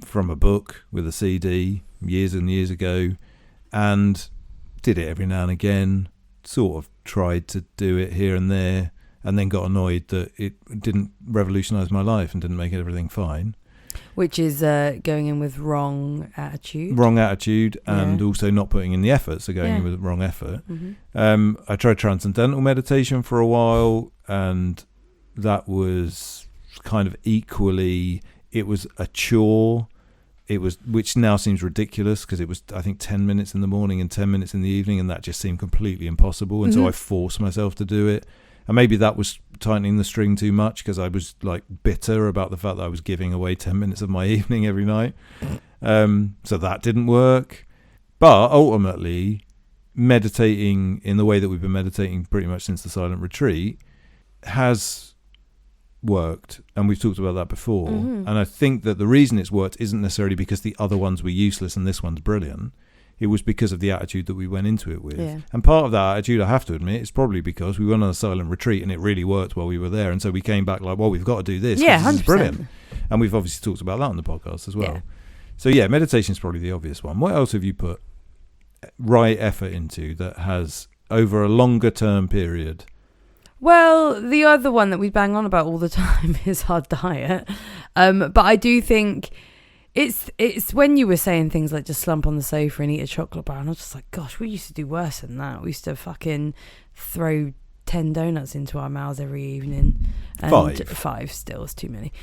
from a book with a CD years and years ago, and did it every now and again. Sort of tried to do it here and there, and then got annoyed that it didn't revolutionise my life and didn't make everything fine. Which is going in with wrong attitude. Wrong attitude, and also not putting in the effort, so going in with wrong effort. Mm-hmm. I tried transcendental meditation for a while, and that was kind of equally, it was a chore. Which now seems ridiculous because it was, I think, 10 minutes in the morning and 10 minutes in the evening, and that just seemed completely impossible. And so I forced myself to do it. And maybe that was tightening the string too much because I was like bitter about the fact that I was giving away 10 minutes of my evening every night. So that didn't work. But ultimately, meditating in the way that we've been meditating pretty much since the silent retreat has worked. And we've talked about that before. Mm-hmm. And I think that the reason it's worked isn't necessarily because the other ones were useless and this one's brilliant. It was because of the attitude that we went into it with. Yeah. And part of that attitude, I have to admit, is probably because we went on a silent retreat and it really worked while we were there. And so we came back like, well, we've got to do this. Yeah, 100%. This is brilliant. And we've obviously talked about that on the podcast as well. Yeah. So yeah, meditation is probably the obvious one. What else have you put right effort into that has, over a longer term period? Well, the other one that we bang on about all the time is our diet. But I do think... It's when you were saying things like just slump on the sofa and eat a chocolate bar, and I was just like, gosh, we used to do worse than that. We used to fucking throw 10 donuts into our mouths every evening. And 5 still is too many.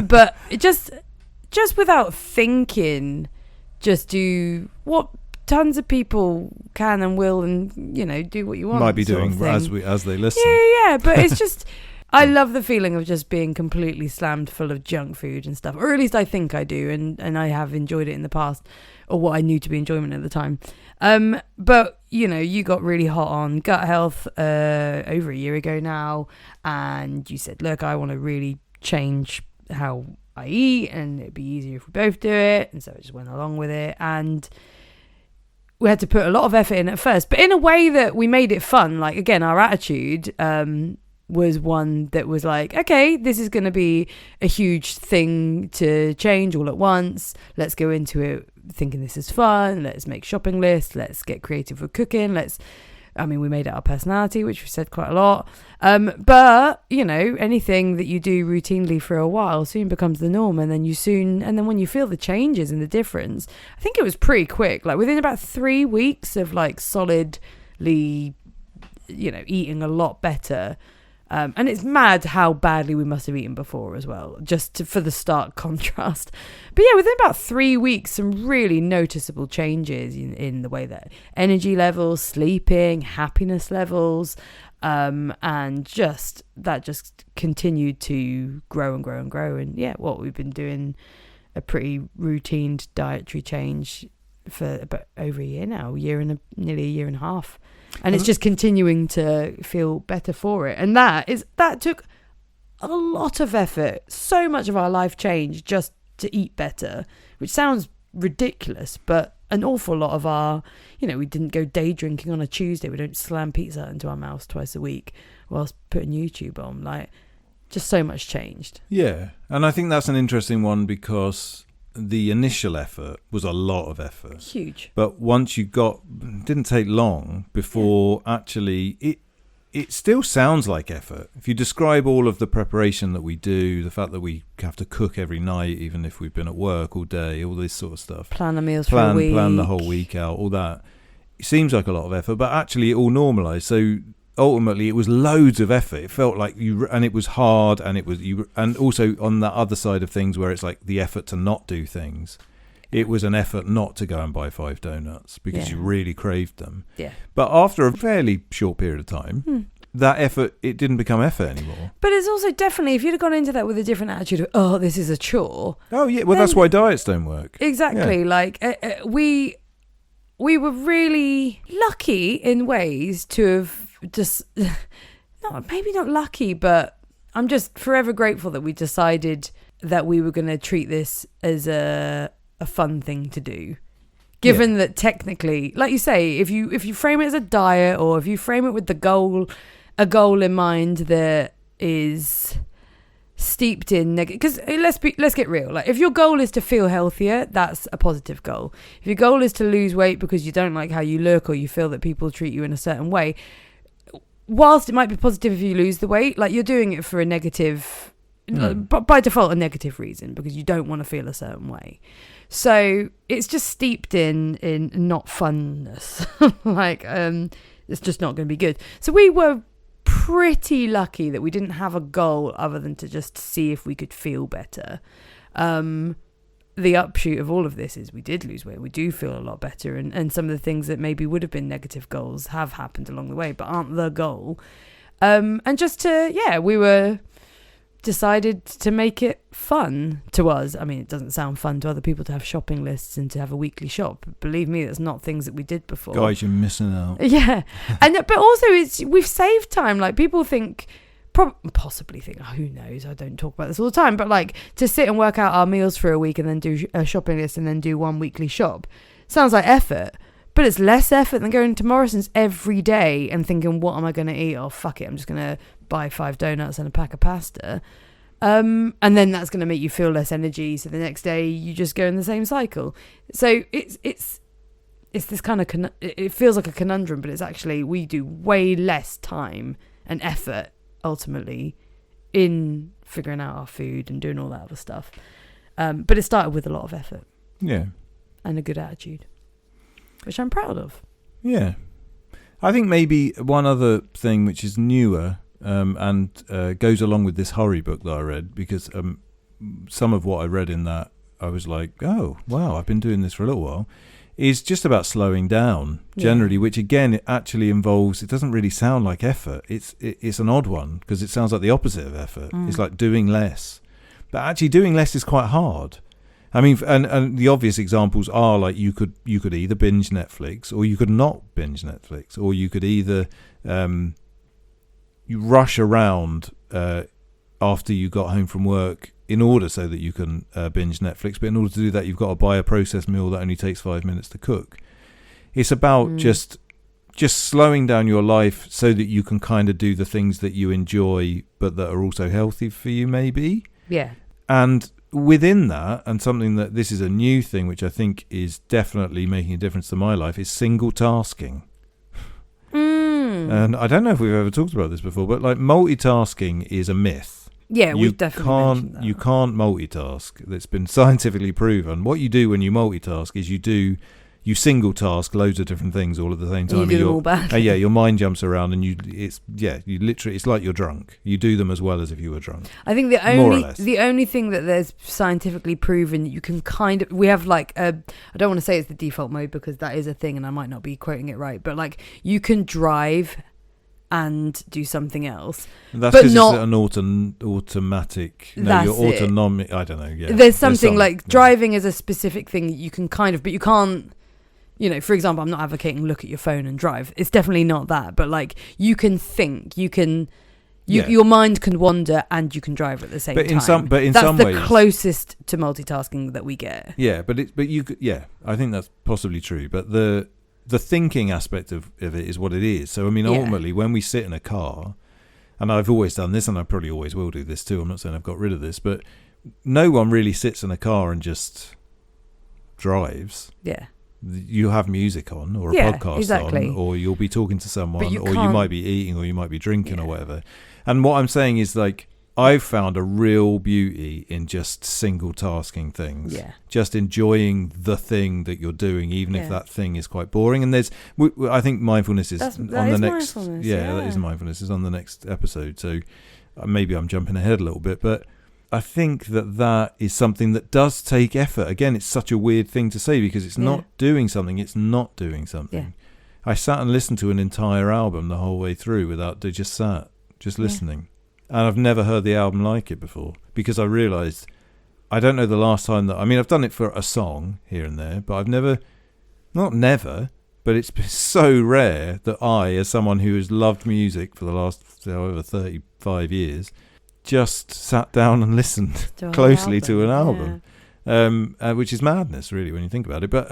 But just without thinking, just do what tons of people can and will, and do what you want. Might be doing as they listen. Yeah, but it's just. I love the feeling of just being completely slammed full of junk food and stuff, or at least I think I do, and I have enjoyed it in the past, or what I knew to be enjoyment at the time. But you got really hot on gut health over a year ago now, and you said, look, I want to really change how I eat, and it'd be easier if we both do it, and so I just went along with it, and we had to put a lot of effort in at first, but in a way that we made it fun. Like, again, our attitude was one that was like, okay, this is going to be a huge thing to change all at once. Let's go into it thinking this is fun. Let's make shopping lists. Let's get creative with cooking. We made it our personality, which we said quite a lot. But, anything that you do routinely for a while soon becomes the norm. And then when you feel the changes and the difference, I think it was pretty quick. Like within about 3 weeks of like solidly, eating a lot better. And it's mad how badly we must have eaten before as well, for the stark contrast. But yeah, within about 3 weeks, some really noticeable changes in the way that energy levels, sleeping, happiness levels, and that just continued to grow and grow and grow. And yeah, we've been doing a pretty routine dietary change for about over a year now, nearly a year and a half. And it's just continuing to feel better for it. And that took a lot of effort. So much of our life changed just to eat better, which sounds ridiculous, but an awful lot of our, we didn't go day drinking on a Tuesday. We don't slam pizza into our mouths twice a week whilst putting YouTube on. Like, just so much changed. Yeah. And I think that's an interesting one because the initial effort was a lot of effort. Huge. But once didn't take long before actually it still sounds like effort. If you describe all of the preparation that we do, the fact that we have to cook every night, even if we've been at work all day, all this sort of stuff. Plan the meals for a week. Plan the whole week out, all that. It seems like a lot of effort, but actually it all normalised. So ultimately it was loads of effort. It felt like and it was hard, and and also on that other side of things where it's like the effort to not do things, it was an effort not to go and buy 5 donuts because you really craved them. Yeah. But after a fairly short period of time, that effort, it didn't become effort anymore. But it's also definitely, if you'd have gone into that with a different attitude of, oh, this is a chore. Oh yeah, well that's why diets don't work. Exactly. Yeah. Like we were really lucky in ways to have just maybe not lucky, but I'm just forever grateful that we decided that we were going to treat this as a fun thing to do, Given that technically, like you say, if you frame it as a diet, or if you frame it with a goal in mind that is steeped in negative, because let's get real. Like, if your goal is to feel healthier, that's a positive goal. If your goal is to lose weight because you don't like how you look, or you feel that people treat you in a certain way, whilst it might be positive if you lose the weight, like, you're doing it for a negative, by default, a negative reason, because you don't want to feel a certain way. So it's just steeped in not funness. Like, it's just not going to be good. So we were pretty lucky that we didn't have a goal other than to just see if we could feel better. The upshoot of all of this is we did lose weight. We do feel a lot better, and some of the things that maybe would have been negative goals have happened along the way, but aren't the goal. And just we were decided to make it fun to us. I mean, it doesn't sound fun to other people to have shopping lists and to have a weekly shop. Believe me, that's not things that we did before. Guys, you're missing out. Yeah. But also we've saved time. Like, people think, possibly think, who knows, I don't talk about this all the time, but like, to sit and work out our meals for a week and then do a shopping list and then do one weekly shop sounds like effort, but it's less effort than going to Morrison's every day and thinking, what am I going to eat? Oh, fuck it, I'm just going to buy 5 donuts and a pack of pasta. And then that's going to make you feel less energy, so the next day you just go in the same cycle. So it's this kind of it feels like a conundrum, but it's actually, we do way less time and effort ultimately in figuring out our food and doing all that other stuff. But it started with a lot of effort. Yeah. And a good attitude, which I'm proud of. Yeah. I think maybe one other thing which is newer and goes along with this hurry book that I read, because some of what I read in that, I was like, oh, wow, I've been doing this for a little while, is just about slowing down generally, which again, it actually involves, it doesn't really sound like effort. It's an odd one, because it sounds like the opposite of effort. It's like doing less. But actually doing less is quite hard. I mean, and the obvious examples are, like, you could either binge Netflix, or you could not binge Netflix, or you could either you rush around after you got home from work in order so that you can binge Netflix. But in order to do that, you've got to buy a processed meal that only takes 5 minutes to cook. It's about just slowing down your life so that you can kind of do the things that you enjoy, but that are also healthy for you, maybe. Yeah. And within that, and something that, this is a new thing, which I think is definitely making a difference to my life, is single tasking. And I don't know if we've ever talked about this before, but like, multitasking is a myth. Yeah, we've definitely mentioned that. You can't multitask. That's been scientifically proven. What you do when you multitask is you single task loads of different things all at the same time. You do them all badly. Yeah, your mind jumps around, and you literally, it's like you're drunk. You do them as well as if you were drunk. I think the only thing that there's scientifically proven you can kind of, we have like I don't want to say it's the default mode, because that is a thing and I might not be quoting it right, but like, you can drive and do something else. That's because it's an automatic. No, you're autonomic. I don't know. Yeah, there's something like driving is a specific thing that you can kind of, but you can't. You know, for example, I'm not advocating look at your phone and drive. It's definitely not that. But like, you can think, your mind can wander, and you can drive at the same time. In some ways, that's the closest to multitasking that we get. Yeah, I think that's possibly true. But the thinking aspect of it is what it is. So I mean, ultimately, when we sit in a car, and I've always done this, and I probably always will do this too. I'm not saying I've got rid of this, but no one really sits in a car and just drives. Yeah. You have music on, or a podcast on, or you'll be talking to someone, or you might be eating, or you might be drinking, or whatever. And what I'm saying is, like, I've found a real beauty in just single tasking things. Yeah. Just enjoying the thing that you're doing, even if that thing is quite boring. And I think mindfulness is on the next. Yeah, that is mindfulness. Is on the next episode. So maybe I'm jumping ahead a little bit, but I think that is something that does take effort. Again, it's such a weird thing to say, because it's not doing something. It's not doing something. Yeah. I sat and listened to an entire album the whole way through just listening. And I've never heard the album like it before, because I realised, I don't know the last time that, I mean, I've done it for a song here and there, but I've but it's been so rare that I, as someone who has loved music for the last, however, 35 years, just sat down and listened closely to an album, which is madness, really, when you think about it. But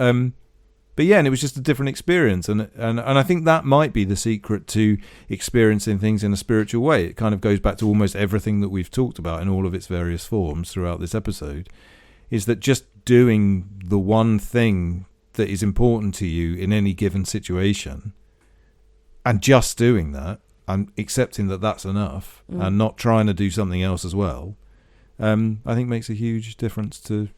But yeah, and it was just a different experience, and I think that might be the secret to experiencing things in a spiritual way. It kind of goes back to almost everything that we've talked about in all of its various forms throughout this episode, is that just doing the one thing that is important to you in any given situation, and just doing that, and accepting that that's enough, and not trying to do something else as well, I think makes a huge difference to...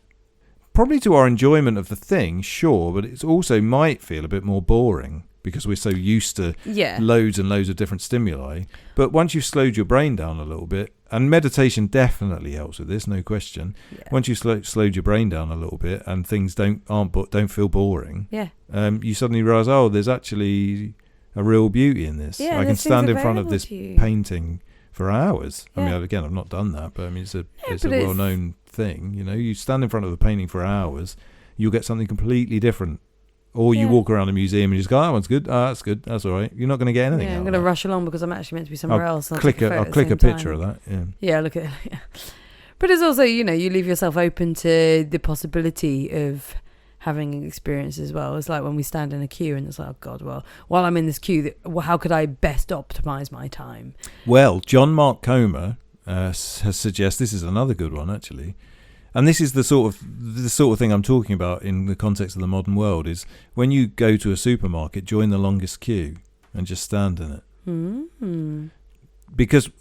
Probably to our enjoyment of the thing, sure, but it also might feel a bit more boring because we're so used to loads and loads of different stimuli. But once you've slowed your brain down a little bit, and meditation definitely helps with this, no question. Yeah. Once you've slowed your brain down a little bit and things don't feel boring, you suddenly realise, oh, there's actually a real beauty in this. Yeah, I can stand in front of this painting for hours. I mean, again, I've not done that, but I mean, it's a well-known thing. You know, you stand in front of a painting for hours, you'll get something completely different. Or you walk around a museum and you just go, that one's good, that's good, that's all right. You're not going to get anything out I'm going to rush along because I'm actually meant to be somewhere else. I'll click a picture of that. Yeah, look at it. But it's also, you know, you leave yourself open to the possibility of having an experience as well. It's like when we stand in a queue and it's like, oh God, well, while I'm in this queue, how could I best optimise my time? Well, John Mark Comer has suggested, this is another good one actually, and this is the sort of thing I'm talking about in the context of the modern world, is when you go to a supermarket, join the longest queue and just stand in it. Mm-hmm.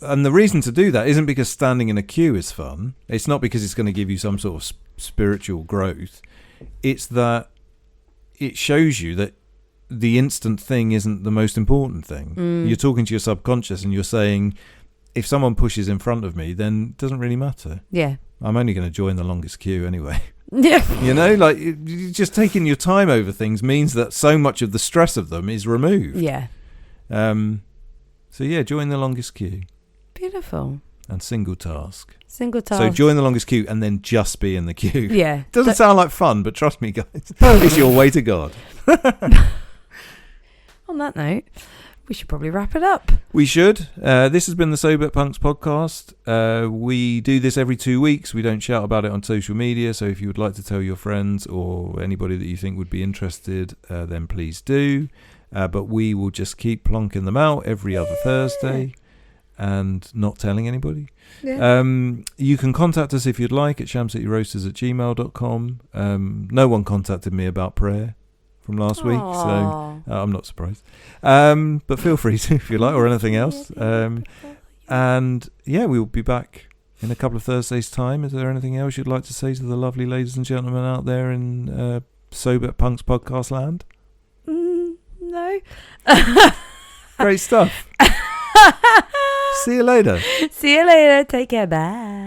And the reason to do that isn't because standing in a queue is fun. It's not because it's going to give you some sort of spiritual growth. It's that it shows you that the instant thing isn't the most important thing. You're talking to your subconscious and you're saying, if someone pushes in front of me, then it doesn't really matter. Yeah. I'm only going to join the longest queue anyway. Yeah. You know, like just taking your time over things means that so much of the stress of them is removed. Yeah. So yeah, join the longest queue. Beautiful. And single task. So join the longest queue and then just be in the queue. Yeah. Doesn't sound like fun, but trust me, guys, it's your way to God. On that note, we should probably wrap it up. We should. This has been the Sober Punks podcast. We do this every 2 weeks. We don't shout about it on social media. So if you would like to tell your friends or anybody that you think would be interested, then please do. But we will just keep plonking them out every other Thursday and not telling anybody. Yeah. You can contact us if you'd like at shamcityroasters@gmail.com. No one contacted me about prayer from last week, so I'm not surprised. But feel free to if you like, or anything else. And yeah, we will be back in a couple of Thursdays' time. Is there anything else you'd like to say to the lovely ladies and gentlemen out there in Sober Punks podcast land? No. Great stuff. See you later. See you later. Take care. Bye.